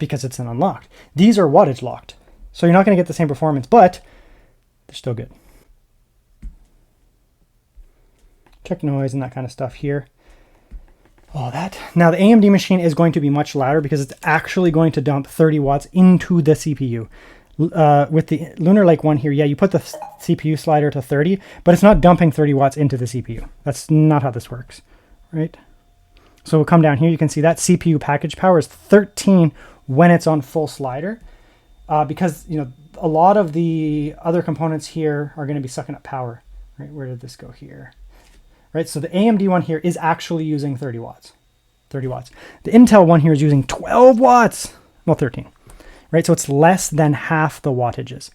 because it's an unlocked. These are wattage locked, so you're not going to get the same performance, but they're still good. Check noise and that kind of stuff here. All that. Now the AMD machine is going to be much louder because it's actually going to dump 30 watts into the CPU. With the Lunar Lake one here, yeah, you put the CPU slider to 30, but it's not dumping 30 watts into the CPU. That's not how this works, right? So we'll come down here. You can see that CPU package power is 13 when it's on full slider, because a lot of the other components here are going to be sucking up power. Right? Where did this go here? Right. So the AMD one here is actually using 30 watts. 30 watts. The Intel one here is using 12 watts. Well, 13. Right. So it's less than half the wattages.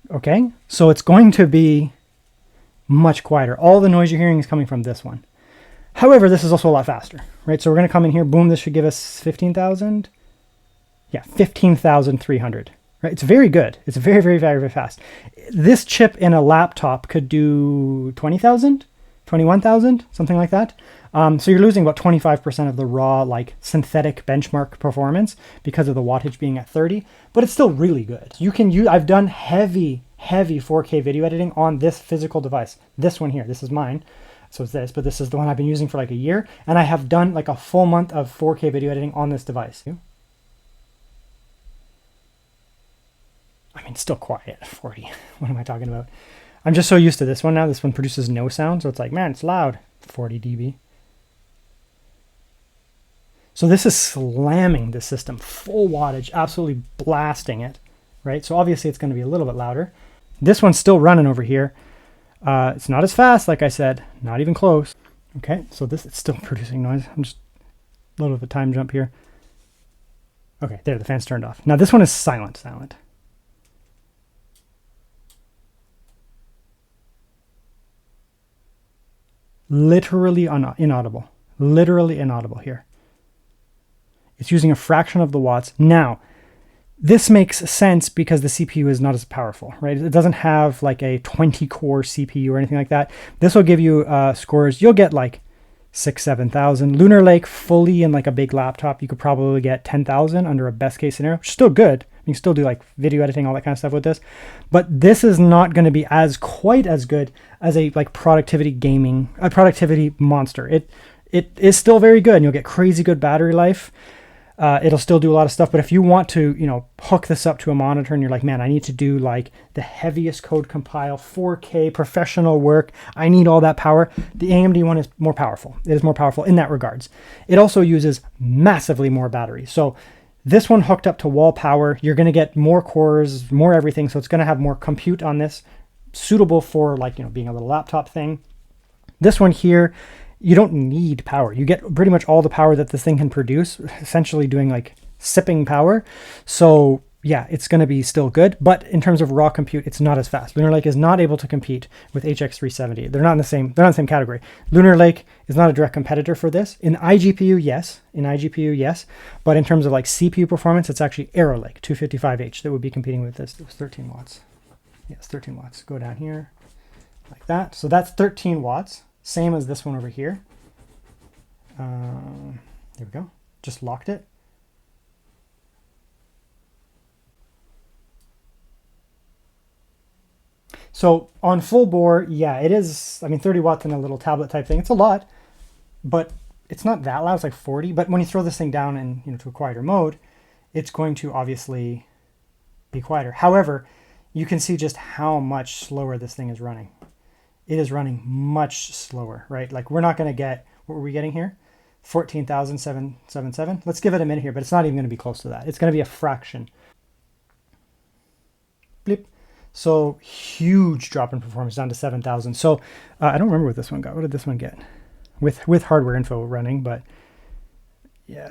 Okay. So it's going to be much quieter. All the noise you're hearing is coming from this one. However, this is also a lot faster, right? So we're going to come in here, boom, this should give us 15,000. Yeah, 15,300, right? It's very good. It's very, very, very, very fast. This chip in a laptop could do 20,000, 21,000, something like that. So you're losing about 25% of the raw, like synthetic benchmark performance because of the wattage being at 30, but it's still really good. You can use, I've done heavy 4K video editing on this physical device. This one here, this is mine. So it's this, but this is the one I've been using for like a year. And I have done like a full month of 4K video editing on this device. I mean, still quiet at 40. What am I talking about? I'm just so used to this one now. This one produces no sound. So it's like, man, it's loud. 40 dB. So this is slamming the system. Full wattage, absolutely blasting it. Right? So obviously it's going to be a little bit louder. This one's still running over here. It's not as fast, like I said, not even close. Okay, so this is still producing noise. I'm just a little bit of a time jump here. Okay, there, the fan's turned off. Now this one is silent. Literally inaudible. Literally inaudible here. It's using a fraction of the watts. Now, this makes sense because the CPU is not as powerful, right? It doesn't have like a 20-core CPU or anything like that. This will give you scores. You'll get like 6,000, 7,000. Lunar Lake fully in like a big laptop, you could probably get 10,000 under a best case scenario, which is still good. You can still do like video editing, all that kind of stuff with this. But this is not going to be quite as good as a like productivity monster. It is still very good and you'll get crazy good battery life. It'll still do a lot of stuff, but if you want to, hook this up to a monitor and you're like, man, I need to do like the heaviest code compile, 4K professional work, I need all that power, the AMD one is more powerful. It is more powerful in that regards. It also uses massively more battery. So this one hooked up to wall power, you're going to get more cores, more everything. So it's going to have more compute on this, suitable for like, being a little laptop thing. This one here, you don't need power. You get pretty much all the power that this thing can produce, essentially doing like sipping power. So yeah, it's going to be still good, but in terms of raw compute, it's not as fast. Lunar Lake is not able to compete with HX370. They're not in the same category. Lunar Lake is not a direct competitor for this. In iGPU, yes. But in terms of like CPU performance, it's actually Arrow Lake 255H that would be competing with this. It was 13 watts. Yes, 13 watts. Go down here like that. So that's 13 watts. Same as this one over here. There we go. Just locked it. So on full bore, yeah, it is, 30 watts in a little tablet type thing. It's a lot, but it's not that loud. It's like 40. But when you throw this thing down in, to a quieter mode, it's going to obviously be quieter. However, you can see just how much slower this thing is running. It is running much slower, right? Like we're not going to get, what were we getting here? 14,777. Let's give it a minute here, but it's not even going to be close to that. It's going to be a fraction. Blip. So huge drop in performance down to 7,000. So I don't remember what this one got. What did this one get? With hardware info running, but yeah,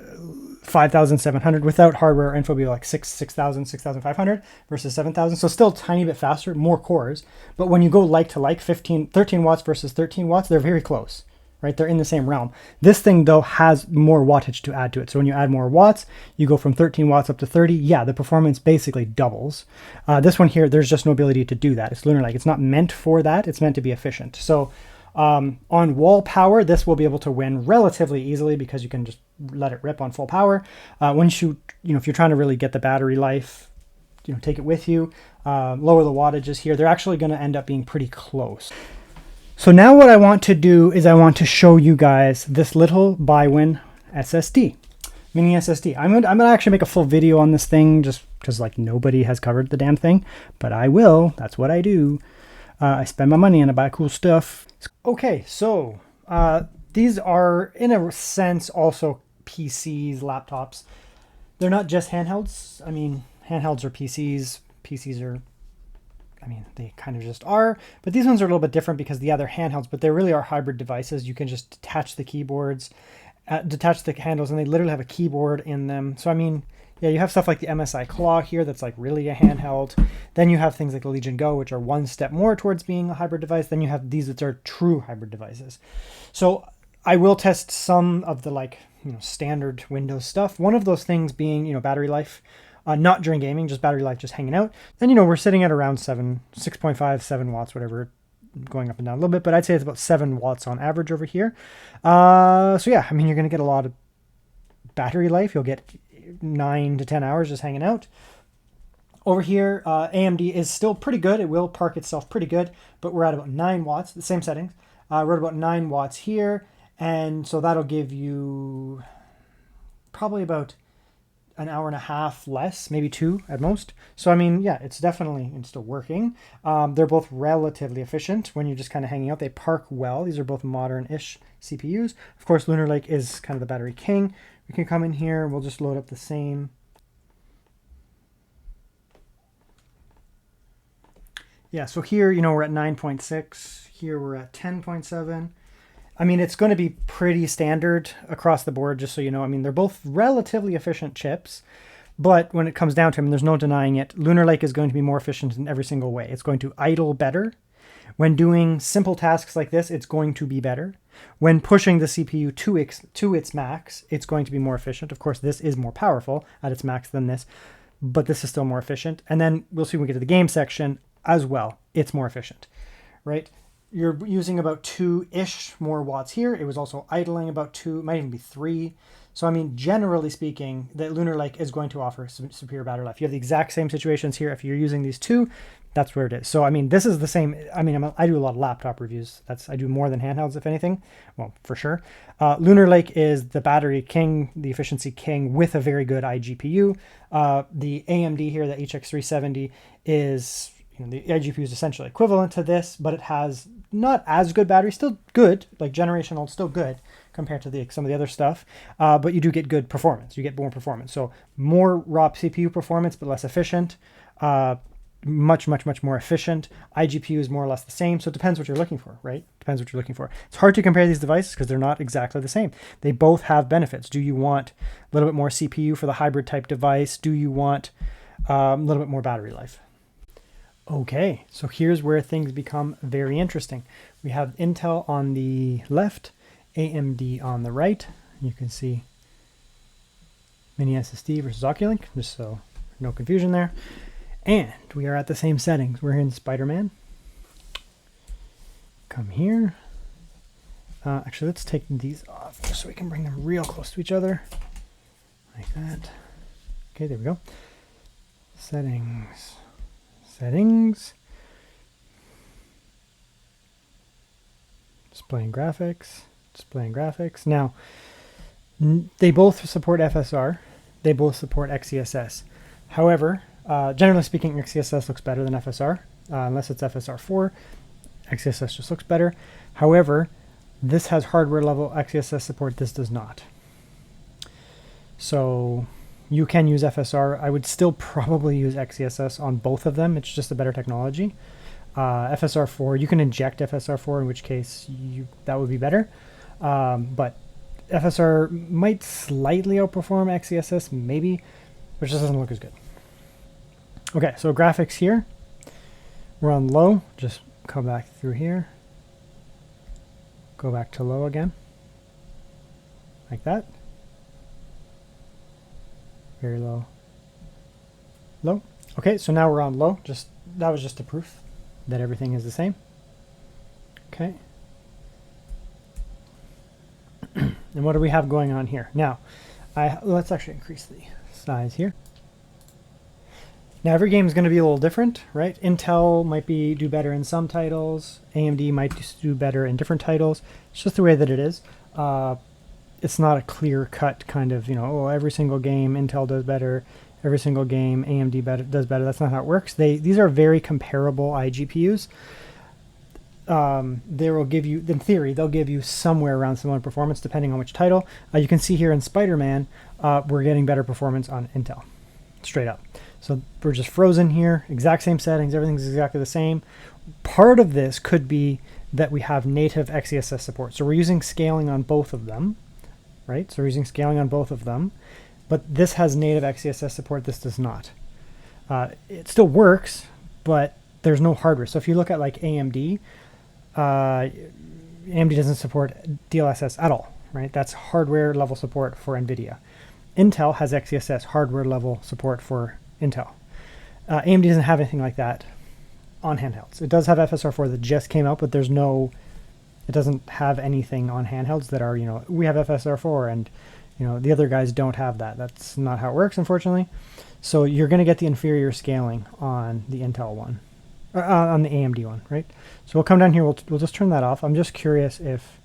5,700 without hardware info be like 6,000, 6,500 versus 7,000. So still a tiny bit faster, more cores. But when you go like to like 13 watts versus 13 watts, they're very close, right? They're in the same realm. This thing though has more wattage to add to it. So when you add more watts, you go from 13 watts up to 30. Yeah, the performance basically doubles. This one here, there's just no ability to do that. It's Lunar Lake. It's not meant for that. It's meant to be efficient. So on wall power, this will be able to win relatively easily because you can just let it rip on full power. Once you, if you're trying to really get the battery life, take it with you, lower the wattages here, they're actually going to end up being pretty close. So now what I want to do is I want to show you guys this little Biwin SSD, Mini SSD. I'm gonna actually make a full video on this thing just because like nobody has covered the damn thing, but I will. That's what I do. I spend my money and I buy cool stuff. Okay, so These are, in a sense, also PCs, laptops. They're not just handhelds. I mean, handhelds are PCs. PCs are, I mean, they kind of just are. But these ones are a little bit different because the other handhelds, but they really are hybrid devices. You can just detach the keyboards, detach the handles, and they literally have a keyboard in them. So, I mean, yeah, you have stuff like the MSI Claw here that's like really a handheld. Then you have things like the Legion Go, which are one step more towards being a hybrid device. Then you have these that are true hybrid devices. So I will test some of the standard Windows stuff. One of those things being, battery life. Not during gaming, just battery life, just hanging out. And, we're sitting at around 6.5, 7 watts, whatever, going up and down a little bit, but I'd say it's about 7 watts on average over here. So yeah, I mean, you're going to get a lot of battery life. You'll get 9 to 10 hours just hanging out. Over here, AMD is still pretty good. It will park itself pretty good, but we're at about 9 watts, the same settings. We're at about 9 watts here, and so that'll give you probably about an hour and a half less, maybe 2 at most. So, I mean, yeah, it's still working. They're both relatively efficient when you're just kind of hanging out. They park well. These are both modern-ish CPUs. Of course, Lunar Lake is kind of the battery king. We can come in here. We'll just load up the same. Yeah, so here, we're at 9.6. Here we're at 10.7. I mean, it's going to be pretty standard across the board, just so you know. I mean, they're both relatively efficient chips, but when it comes down to them, there's no denying it. Lunar Lake is going to be more efficient in every single way. It's going to idle better. When doing simple tasks like this, it's going to be better. When pushing the CPU to its max, it's going to be more efficient. Of course, this is more powerful at its max than this, but this is still more efficient. And then we'll see when we get to the game section as well. It's more efficient, right? You're using about 2-ish more watts here. It was also idling about 2, might even be 3. So, I mean, generally speaking, the Lunar Lake is going to offer superior battery life. You have the exact same situations here. If you're using these two, that's where it is. So, I mean, this is the same. I mean, I do a lot of laptop reviews. I do more than handhelds, if anything. Well, for sure. Lunar Lake is the battery king, the efficiency king with a very good iGPU. The AMD here, the HX370, is... the iGPU is essentially equivalent to this, but it has not as good battery, still good, like generation old, still good compared to some of the other stuff, but you do get good performance. You get more performance. So more raw CPU performance, but less efficient, much more efficient. iGPU is more or less the same, so it depends what you're looking for, right? Depends what you're looking for. It's hard to compare these devices because they're not exactly the same. They both have benefits. Do you want a little bit more CPU for the hybrid type device? Do you want a little bit more battery life? Okay, so here's where things become very interesting. We have Intel on the left, AMD on the right. You can see Mini SSD versus Oculink, just so no confusion there. And we are at the same settings. We're in Spider-Man. Come here. Actually, let's take these off just so we can bring them real close to each other. Like that. Okay, there we go. Settings. Settings. Displaying graphics. Displaying graphics. Now, they both support FSR. They both support XeSS. However, generally speaking, XeSS looks better than FSR. Unless it's FSR4, XeSS just looks better. However, this has hardware level XeSS support. This does not. So you can use FSR. I would still probably use XeSS on both of them. It's just a better technology. FSR4, you can inject FSR4, in which case that would be better. But FSR might slightly outperform XeSS, maybe, but it just doesn't look as good. Okay, so graphics here. We're on low. Just come back through here. Go back to low again. Like that. Very low. Low. Okay, so now we're on low. That was just a proof that everything is the same. Okay. And what do we have going on here? Now, let's actually increase the size here. Now every game is going to be a little different, right? Intel might do better in some titles. AMD might do better in different titles. It's just the way that it is. It's not a clear-cut kind of, every single game Intel does better, every single game AMD does better. That's not how it works. These are very comparable iGPUs. they will give you, in theory, they'll give you somewhere around similar performance depending on which title. You can see here in Spider-Man, we're getting better performance on Intel, straight up. So we're just frozen here, exact same settings, everything's exactly the same. Part of this could be that we have native XeSS support. So we're using scaling on both of them, right? So we're using scaling on both of them, but this has native XeSS support, this does not. It still works, but there's no hardware. So if you look at like AMD, AMD doesn't support DLSS at all, right? That's hardware level support for NVIDIA. Intel has XeSS hardware level support for Intel. AMD doesn't have anything like that on handhelds. It does have FSR4 that just came out, but there's no, it doesn't have anything on handhelds that are, you know, we have FSR4 and, you know, the other guys don't have that. That's not how it works, unfortunately. So you're going to get the inferior scaling on the Intel one, or on the AMD one, right? So we'll come down here, we'll just turn that off. I'm just curious if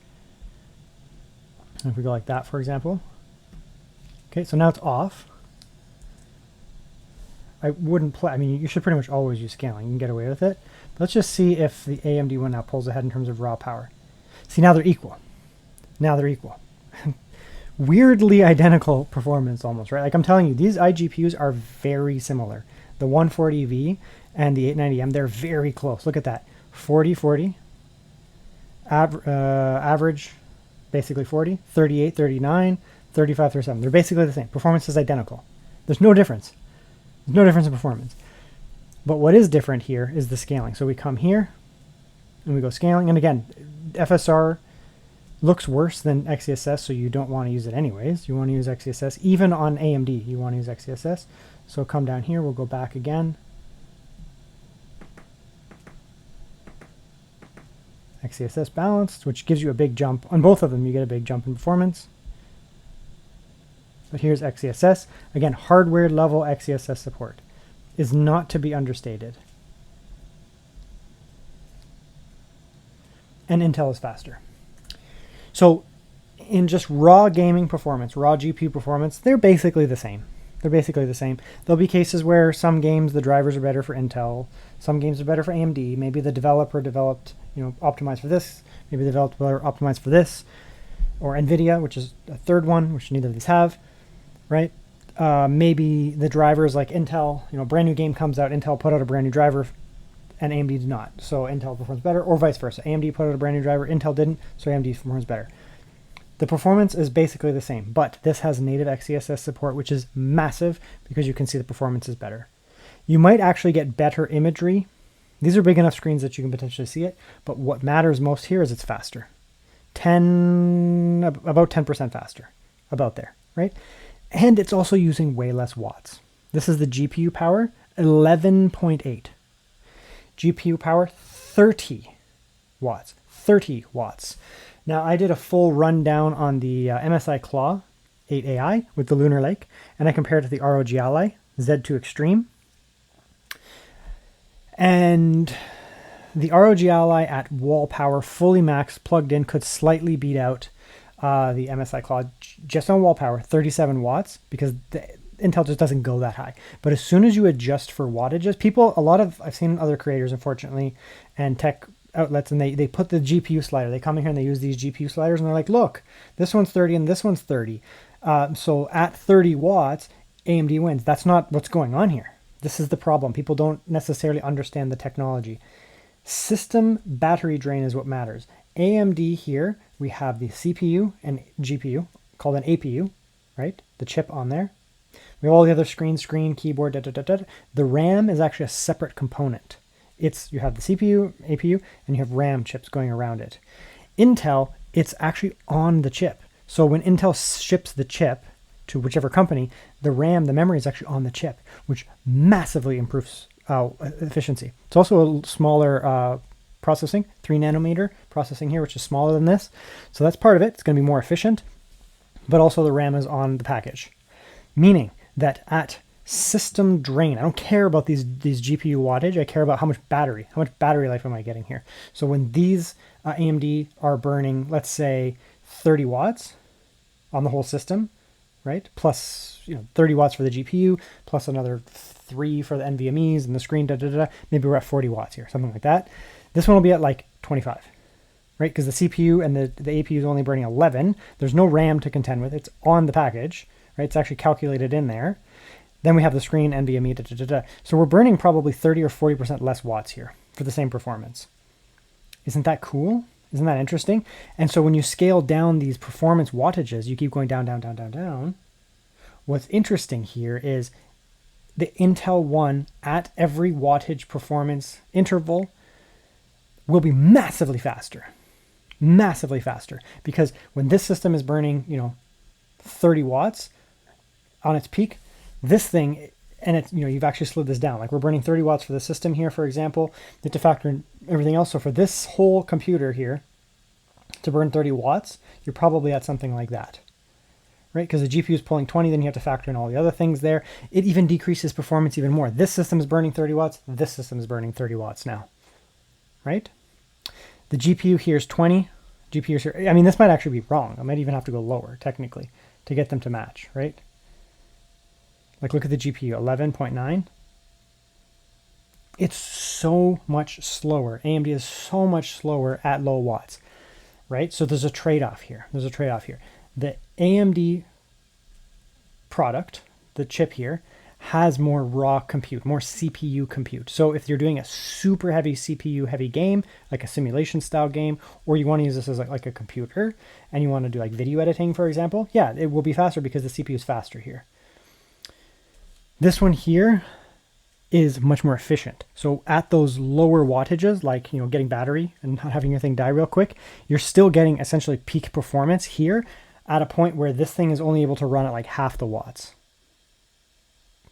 we go like that, for example. Okay, so now it's off. I wouldn't play, I mean, you should pretty much always use scaling. You can get away with it. But let's just see if the AMD one now pulls ahead in terms of raw power. See, now they're equal. Now they're equal. Weirdly identical performance almost, right? Like I'm telling you, these iGPUs are very similar. The 140V and the 890M, they're very close. Look at that. 40, average, basically 40, 38, 39, 35, 37. They're basically the same. Performance is identical. There's no difference. There's no difference in performance. But what is different here is the scaling. So we come here and we go scaling. And again, FSR looks worse than XeSS, so you don't want to use it anyways. You want to use XeSS. Even on AMD, you want to use XeSS. So come down here. We'll go back again. XeSS balanced, which gives you a big jump. On both of them, you get a big jump in performance. But here's XeSS. Again, hardware level XeSS support is not to be understated. And Intel is faster. So in just raw gaming performance, raw GPU performance, they're basically the same. They're basically the same. There'll be cases where some games, the drivers are better for Intel. Some games are better for AMD. Maybe the developer developed, you know, optimized for this. Maybe the developer optimized for this. Or NVIDIA, which is a third one, which neither of these have. Right? Maybe the drivers like Intel, you know, brand new game comes out, Intel put out a brand new driver and AMD did not. So Intel performs better, or vice versa. AMD put out a brand new driver, Intel didn't, so AMD performs better. The performance is basically the same, but this has native XeSS support, which is massive because you can see the performance is better. You might actually get better imagery. These are big enough screens that you can potentially see it, but what matters most here is it's faster. About 10% faster, about there, right? And it's also using way less watts. This is the GPU power, 11.8. GPU power, 30 watts. 30 watts. Now, I did a full rundown on the MSI Claw 8AI with the Lunar Lake, and I compared it to the ROG Ally Z2 Extreme. And the ROG Ally at wall power, fully maxed, plugged in, could slightly beat out the MSI Claw just on wall power, 37 watts, because the Intel just doesn't go that high. But as soon as you adjust for wattages, I've seen other creators, unfortunately, and tech outlets, and they put the GPU slider. They come in here and they use these GPU sliders, and they're like, look, this one's 30 and this one's 30. So at 30 watts, AMD wins. That's not what's going on here. This is the problem. People don't necessarily understand the technology. System battery drain is what matters. AMD here, we have the CPU and GPU, called an APU, right? The chip on there. We have all the other screen, keyboard, The RAM is actually a separate component. You have the CPU, APU, and you have RAM chips going around it. Intel, it's actually on the chip. So when Intel ships the chip to whichever company, the RAM, the memory is actually on the chip, which massively improves efficiency. It's also a smaller processing, 3 nanometer processing here, which is smaller than this. So that's part of it. It's going to be more efficient, but also the RAM is on the package, meaning that at system drain, I don't care about these GPU wattage. I care about how much battery life am I getting here. So when these AMD are burning, let's say 30 watts on the whole system, right? Plus, 30 watts for the GPU, plus another 3 for the NVMEs and the screen, maybe we're at 40 watts here, something like that. This one will be at like 25, right? Because the CPU and the APU is only burning 11. There's no RAM to contend with. It's on the package, right? It's actually calculated in there. Then we have the screen, NVMe, So we're burning probably 30 or 40% less watts here for the same performance. Isn't that cool? Isn't that interesting? And so when you scale down these performance wattages, you keep going down, down, down, down, down. What's interesting here is the Intel One at every wattage performance interval will be massively faster. Massively faster. Because when this system is burning, 30 watts on its peak, this thing, and it's, you've actually slid this down. Like we're burning 30 watts for the system here, for example. You have to factor in everything else. So for this whole computer here to burn 30 watts, you're probably at something like that, right? Because the GPU is pulling 20, then you have to factor in all the other things there. It even decreases performance even more. This system is burning 30 watts. This system is burning 30 watts now, right? The GPU here is 20. GPU here, I mean, this might actually be wrong. I might even have to go lower, technically, to get them to match, right? Like, look at the GPU, 11.9. It's so much slower. AMD is so much slower at low watts, right? So there's a trade-off here. There's a trade-off here. The AMD product, the chip here, has more raw compute, more CPU compute. So if you're doing a super heavy CPU heavy game, like a simulation style game, or you want to use this as like a computer and you want to do like video editing, for example, yeah, it will be faster because the CPU is faster here. This one here is much more efficient. So at those lower wattages, like, getting battery and not having your thing die real quick, you're still getting essentially peak performance here at a point where this thing is only able to run at like half the watts.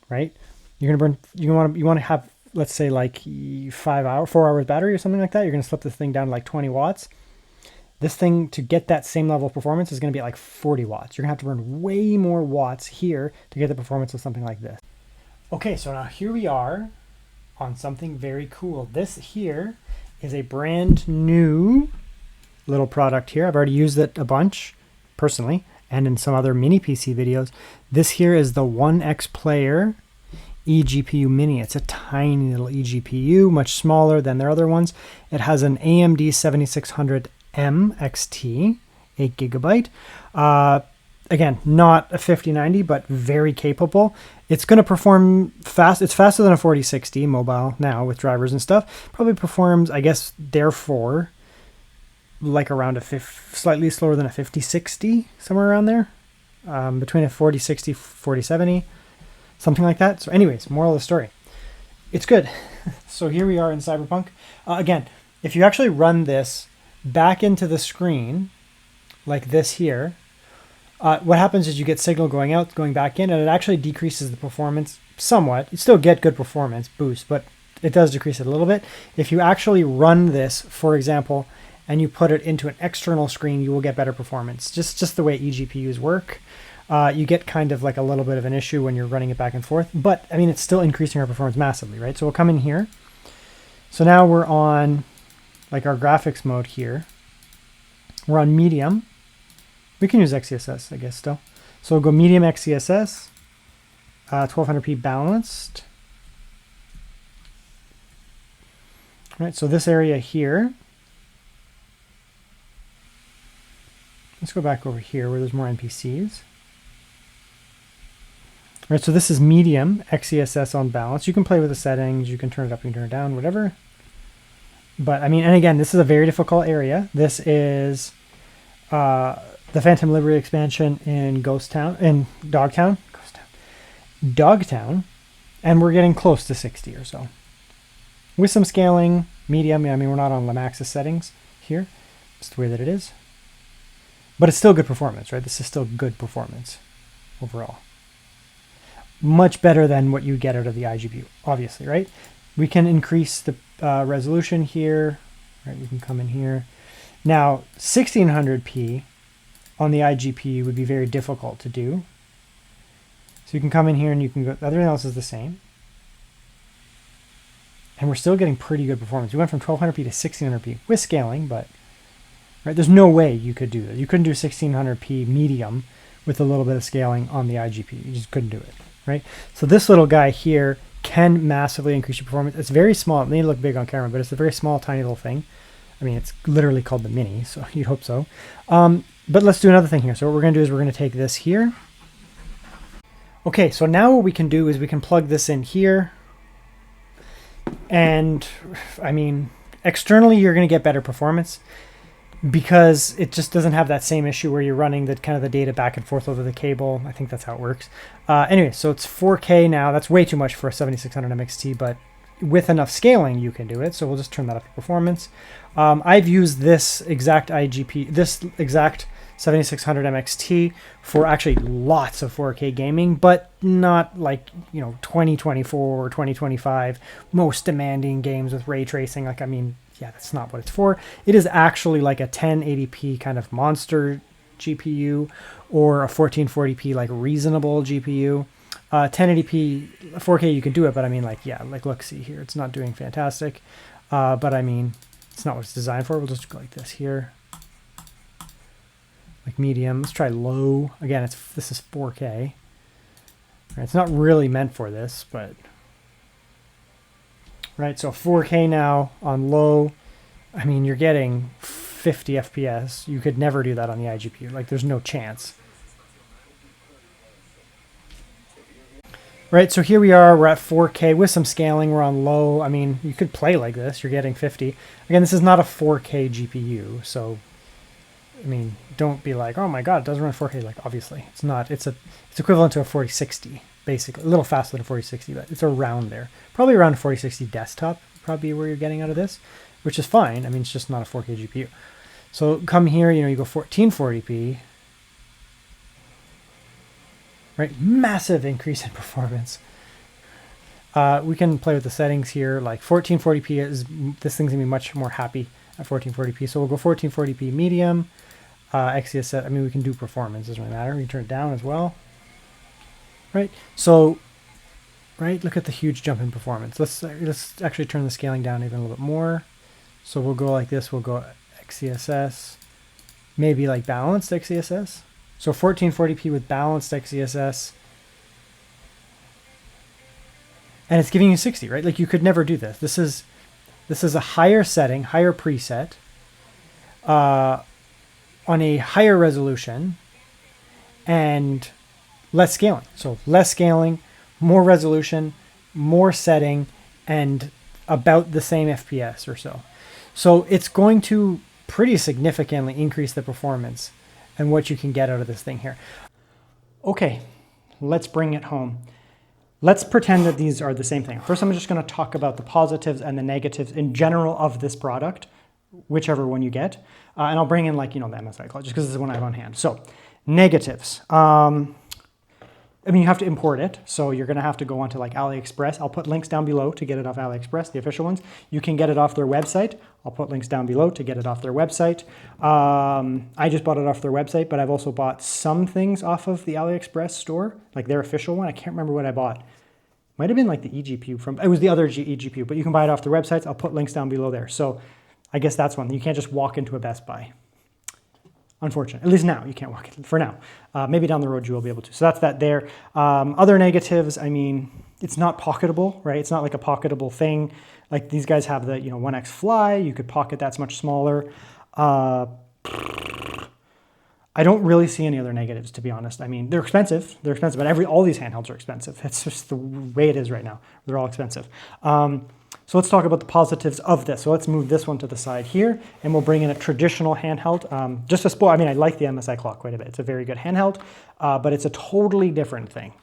Right? You're going to burn, you want to have, let's say like 4 hours battery or something like that. You're going to slip this thing down to like 20 watts. This thing, to get that same level of performance, is going to be at like 40 watts. You're going to have to burn way more watts here to get the performance of something like this. Okay, so now here we are on something very cool. This here is a brand new little product here. I've already used it a bunch personally and in some other mini PC videos. This here is the OneXPlayer eGPU Mini. It's a tiny little eGPU, much smaller than their other ones. It has an AMD 7600M XT, 8 gigabyte. Again, not a 5090, but very capable. It's going to perform fast. It's faster than a 4060 mobile now with drivers and stuff. Probably performs, I guess, therefore, like around slightly slower than a 5060, somewhere around there. Between a 4060, 4070, something like that. So anyways, moral of the story. It's good. So here we are in Cyberpunk. Again, if you actually run this back into the screen, like this here, what happens is you get signal going out, going back in, and it actually decreases the performance somewhat. You still get good performance boost, but it does decrease it a little bit. If you actually run this, for example, and you put it into an external screen, you will get better performance. Just the way eGPUs work. You get kind of like a little bit of an issue when you're running it back and forth, but I mean, it's still increasing our performance massively, right? So we'll come in here. So now we're on like our graphics mode here. We're on medium. We can use XeSS, I guess, still. So we'll go medium XeSS, 1200p balanced. All right, so this area here. Let's go back over here where there's more NPCs. All right, so this is medium XeSS on balance. You can play with the settings. You can turn it up, you can turn it down, whatever. But I mean, and again, this is a very difficult area. This is the Phantom Liberty expansion in Dogtown, and we're getting close to 60 or so. With some scaling, medium, I mean, we're not on Lamax's settings here. It's the way that it is. But it's still good performance, right? This is still good performance overall. Much better than what you get out of the iGPU, obviously, right? We can increase the resolution here, right? We can come in here. Now, 1600p on the iGPU would be very difficult to do. So you can come in here and you can go, everything else is the same. And we're still getting pretty good performance. We went from 1200p to 1600p with scaling, but right, there's no way you could do that. You couldn't do 1600p medium with a little bit of scaling on the iGPU. You just couldn't do it, right? So this little guy here can massively increase your performance. It's very small. It may look big on camera, but it's a very small, tiny little thing. I mean, it's literally called the Mini, so you'd hope so. But let's do another thing here. So what we're going to do is we're going to take this here. Okay, so now what we can do is we can plug this in here. And I mean, externally, you're going to get better performance because it just doesn't have that same issue where you're running the kind of the data back and forth over the cable. I think that's how it works. Anyway, so it's 4K now. That's way too much for a 7600 MXT, but with enough scaling, you can do it. So we'll just turn that up to performance. I've used this exact this exact 7600 MXT for actually lots of 4K gaming, but not like, 2024 or 2025 most demanding games with ray tracing. Like, I mean, yeah, that's not what it's for. It is actually like a 1080p kind of monster GPU or a 1440p like reasonable GPU. 1080p 4K you can do it, but I mean, like, yeah, like, look, see here, it's not doing fantastic, but I mean, it's not what it's designed for. We'll just go like this here, like medium. Let's try low again. This is 4K. Right, it's not really meant for this, but right, so 4K now on low. I mean, you're getting 50 FPS. You could never do that on the iGPU. Like, there's no chance. Right, so here we are, we're at 4K with some scaling, we're on low. I mean, you could play like this, you're getting 50. Again, this is not a 4K GPU, so, I mean, don't be like, oh my god, it doesn't run 4K. Like, obviously, it's not. It's equivalent to a 4060, basically. A little faster than a 4060, but it's around there. Probably around a 4060 desktop, probably where you're getting out of this, which is fine. I mean, it's just not a 4K GPU. So come here, you go 1440p. Right, massive increase in performance. We can play with the settings here. Like 1440p is, this thing's gonna be much more happy at 1440p. So we'll go 1440p medium, XeSS. I mean, we can do performance, doesn't really matter. We can turn it down as well. Right, so, right, look at the huge jump in performance. Let's actually turn the scaling down even a little bit more. So we'll go like this. We'll go XeSS, maybe like balanced XeSS. So 1440p with balanced XeSS, and it's giving you 60, right? Like, you could never do this. This is a higher setting, higher preset, on a higher resolution, and less scaling. So less scaling, more resolution, more setting, and about the same FPS or so. So it's going to pretty significantly increase the performance and what you can get out of this thing here. Okay, let's bring it home. Let's pretend that these are the same thing. First, I'm just going to talk about the positives and the negatives in general of this product, whichever one you get. And I'll bring in, like, the MSI cloud, just because this is the one I have on hand. So, negatives. I mean, you have to import it, so you're going to have to go onto like AliExpress. I'll put links down below to get it off AliExpress, the official ones. You can get it off their website. I'll put links down below to get it off their website. I just bought it off their website, but I've also bought some things off of the AliExpress store, like their official one. I can't remember what I bought. Might have been like the eGPU from, it was the other eGPU, but you can buy it off their websites. I'll put links down below there. So I guess that's one. You can't just walk into a Best Buy. Unfortunately, at least now you can't walk it for now. Maybe down the road you will be able to. So that's that there. Other negatives, I mean, it's not pocketable, right? It's not like a pocketable thing. Like these guys have the, OneX Fly. You could pocket, that's much smaller. I don't really see any other negatives, to be honest. I mean, they're expensive. They're expensive, but all these handhelds are expensive. It's just the way it is right now. They're all expensive. So let's talk about the positives of this. So let's move this one to the side here, and we'll bring in a traditional handheld. Just to spoil, I mean, I like the MSI clock quite a bit. It's a very good handheld, but it's a totally different thing.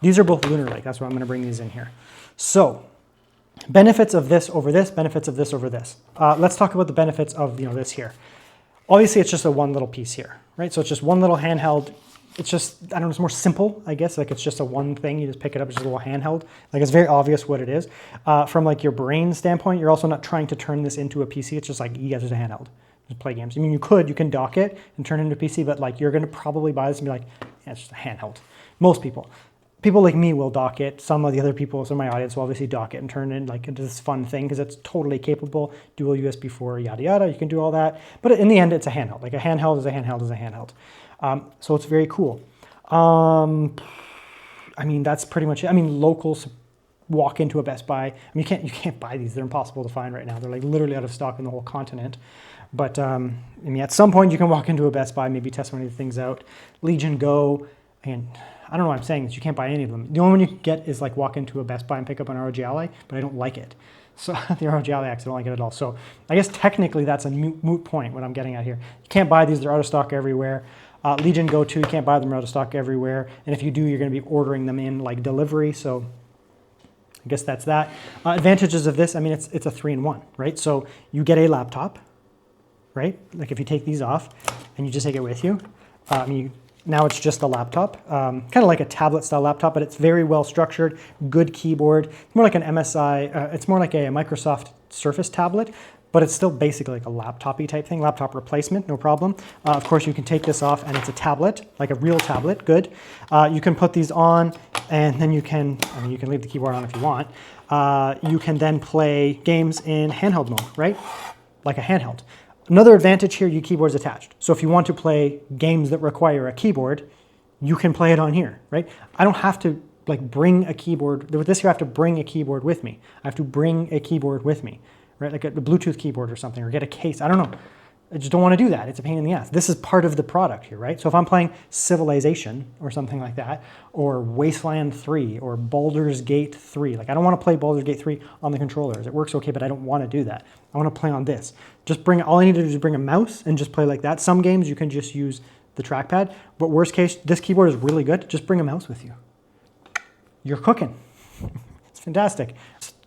These are both Lunar Lake. That's why I'm going to bring these in here. So benefits of this over this, benefits of this over this. Let's talk about the benefits of this here. Obviously, it's just a one little piece here, right? So it's just one little handheld. It's just, I don't know, it's more simple, I guess. Like, it's just a one thing. You just pick it up, it's just a little handheld. Like, it's very obvious what it is. From like your brain standpoint, you're also not trying to turn this into a PC. It's just like, you guys, just a handheld. Just play games. I mean, you can dock it and turn it into a PC, but like, you're going to probably buy this and be like, yeah, it's just a handheld. Most people. People like me will dock it. Some of the other people, some of my audience will obviously dock it and turn it like into this fun thing because it's totally capable. Dual USB 4, yada, yada. You can do all that. But in the end, it's a handheld. Like, a handheld is a handheld is a handheld. So it's very cool. I mean, that's pretty much it. I mean, local walk into a Best Buy. I mean, you can't buy these. They're impossible to find right now. They're like literally out of stock in the whole continent. But I mean, at some point you can walk into a Best Buy, maybe test one of these things out. Legion Go, and I don't know why I'm saying this. You can't buy any of them. The only one you can get is like walk into a Best Buy and pick up an ROG Ally, but I don't like it. So the ROG Ally X, I don't like it at all. So I guess technically that's a moot point, what I'm getting at here. You can't buy these. They're out of stock everywhere. Legion Go 2, you can't buy them. They're out of stock everywhere. And if you do, you're going to be ordering them in like delivery. So I guess that's that. Advantages of this, I mean, it's a 3-in-1, right? So you get a laptop, right? Like if you take these off and you just take it with you, I mean, now it's just a laptop, kind of like a tablet style laptop, but it's very well structured, good keyboard, more like an MSI, it's more like a Microsoft Surface tablet, but it's still basically like a laptop-y type thing, laptop replacement, no problem. Of course, you can take this off and it's a tablet, like a real tablet, good. You can put these on and then you can leave the keyboard on if you want. You can then play games in handheld mode, right? Like a handheld. Another advantage here, your keyboard's attached. So if you want to play games that require a keyboard, you can play it on here, right? I don't have to like bring a keyboard. With this here, I have to bring a keyboard with me. I have to bring a keyboard with me, right? Like a Bluetooth keyboard or something, or get a case. I don't know. I just don't want to do that. It's a pain in the ass. This is part of the product here, right? So if I'm playing Civilization or something like that, or Wasteland 3 or Baldur's Gate 3, like I don't want to play Baldur's Gate 3 on the controllers. It works okay, but I don't want to do that. I want to play on this. All I need to do is bring a mouse and just play like that. Some games you can just use the trackpad, but worst case, this keyboard is really good. Just bring a mouse with you. You're cooking. It's fantastic.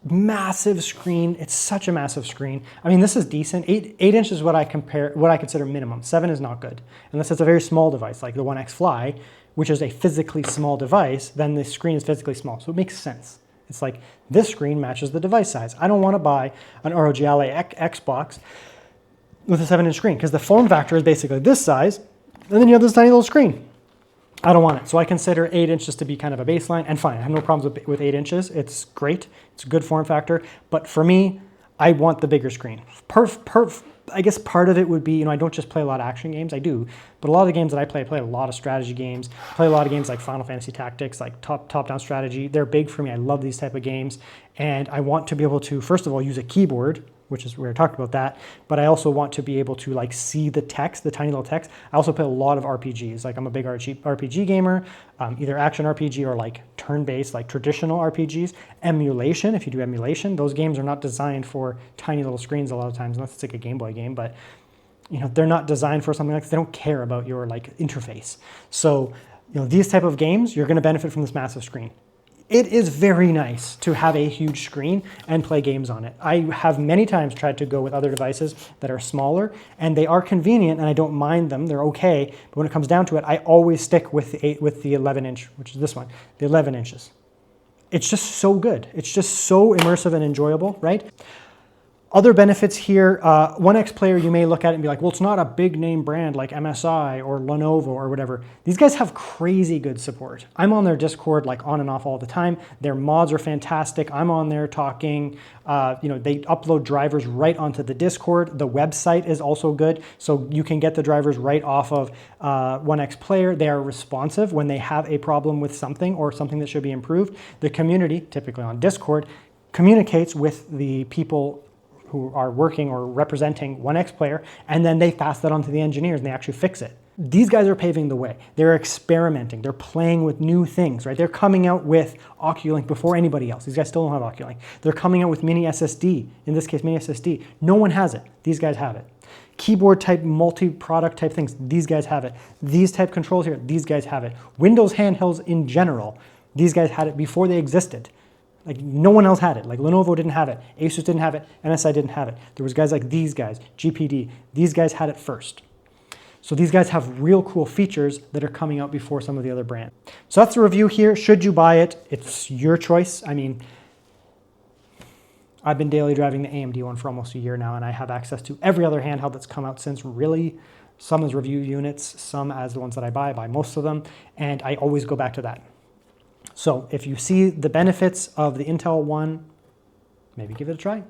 Massive screen. It's such a massive screen. I mean, this is decent. 8 inches is what I consider minimum. 7 is not good. Unless it's a very small device like the One X Fly, which is a physically small device, then the screen is physically small. So it makes sense. It's like this screen matches the device size. I don't want to buy an ROG Ally Xbox with a 7-inch screen because the form factor is basically this size, and then you have this tiny little screen. I don't want it. So I consider 8 inches to be kind of a baseline, and fine, I have no problems with 8 inches. It's great. It's a good form factor. But for me, I want the bigger screen. I guess part of it would be, I don't just play a lot of action games. I do. But a lot of the games that I play a lot of strategy games. I play a lot of games like Final Fantasy Tactics, like top-down strategy. They're big for me. I love these type of games. And I want to be able to, first of all, use a keyboard, which is where I talked about that, but I also want to be able to like see the text, the tiny little text. I also play a lot of RPGs. Like I'm a big RPG gamer, either action RPG or like turn-based, like traditional RPGs. Emulation, if you do emulation, those games are not designed for tiny little screens a lot of times, unless it's like a Game Boy game, but they're not designed for something like this. They don't care about your like interface. So, these type of games, you're gonna benefit from this massive screen. It is very nice to have a huge screen and play games on it. I have many times tried to go with other devices that are smaller, and they are convenient, and I don't mind them. They're okay. But when it comes down to it, I always stick with the 11-inch, which is this one, the 11 inches. It's just so good. It's just so immersive and enjoyable, right? Other benefits here, OneXPlayer, you may look at it and be like, well, it's not a big name brand like MSI or Lenovo or whatever. These guys have crazy good support. I'm on their Discord like on and off all the time. Their mods are fantastic. I'm on there talking. They upload drivers right onto the Discord. The website is also good. So you can get the drivers right off of OneXPlayer. They are responsive when they have a problem with something or something that should be improved. The community, typically on Discord, communicates with the people who are working or representing OneXPlayer, and then they pass that on to the engineers and they actually fix it. These guys are paving the way. They're experimenting. They're playing with new things, right? They're coming out with OcuLink before anybody else. These guys still don't have OcuLink. They're coming out with MiniSSD. In this case, MiniSSD. No one has it. These guys have it. Keyboard type, multi-product type things. These guys have it. These type controls here. These guys have it. Windows handhelds in general. These guys had it before they existed. Like no one else had it. Like Lenovo didn't have it. Asus didn't have it. MSI didn't have it. There was guys like these guys, GPD. These guys had it first. So these guys have real cool features that are coming out before some of the other brands. So that's the review here. Should you buy it? It's your choice. I mean, I've been daily driving the AMD one for almost a year now, and I have access to every other handheld that's come out since, really. Some as review units, some as the ones that I buy most of them, and I always go back to that. So if you see the benefits of the Intel one, maybe give it a try.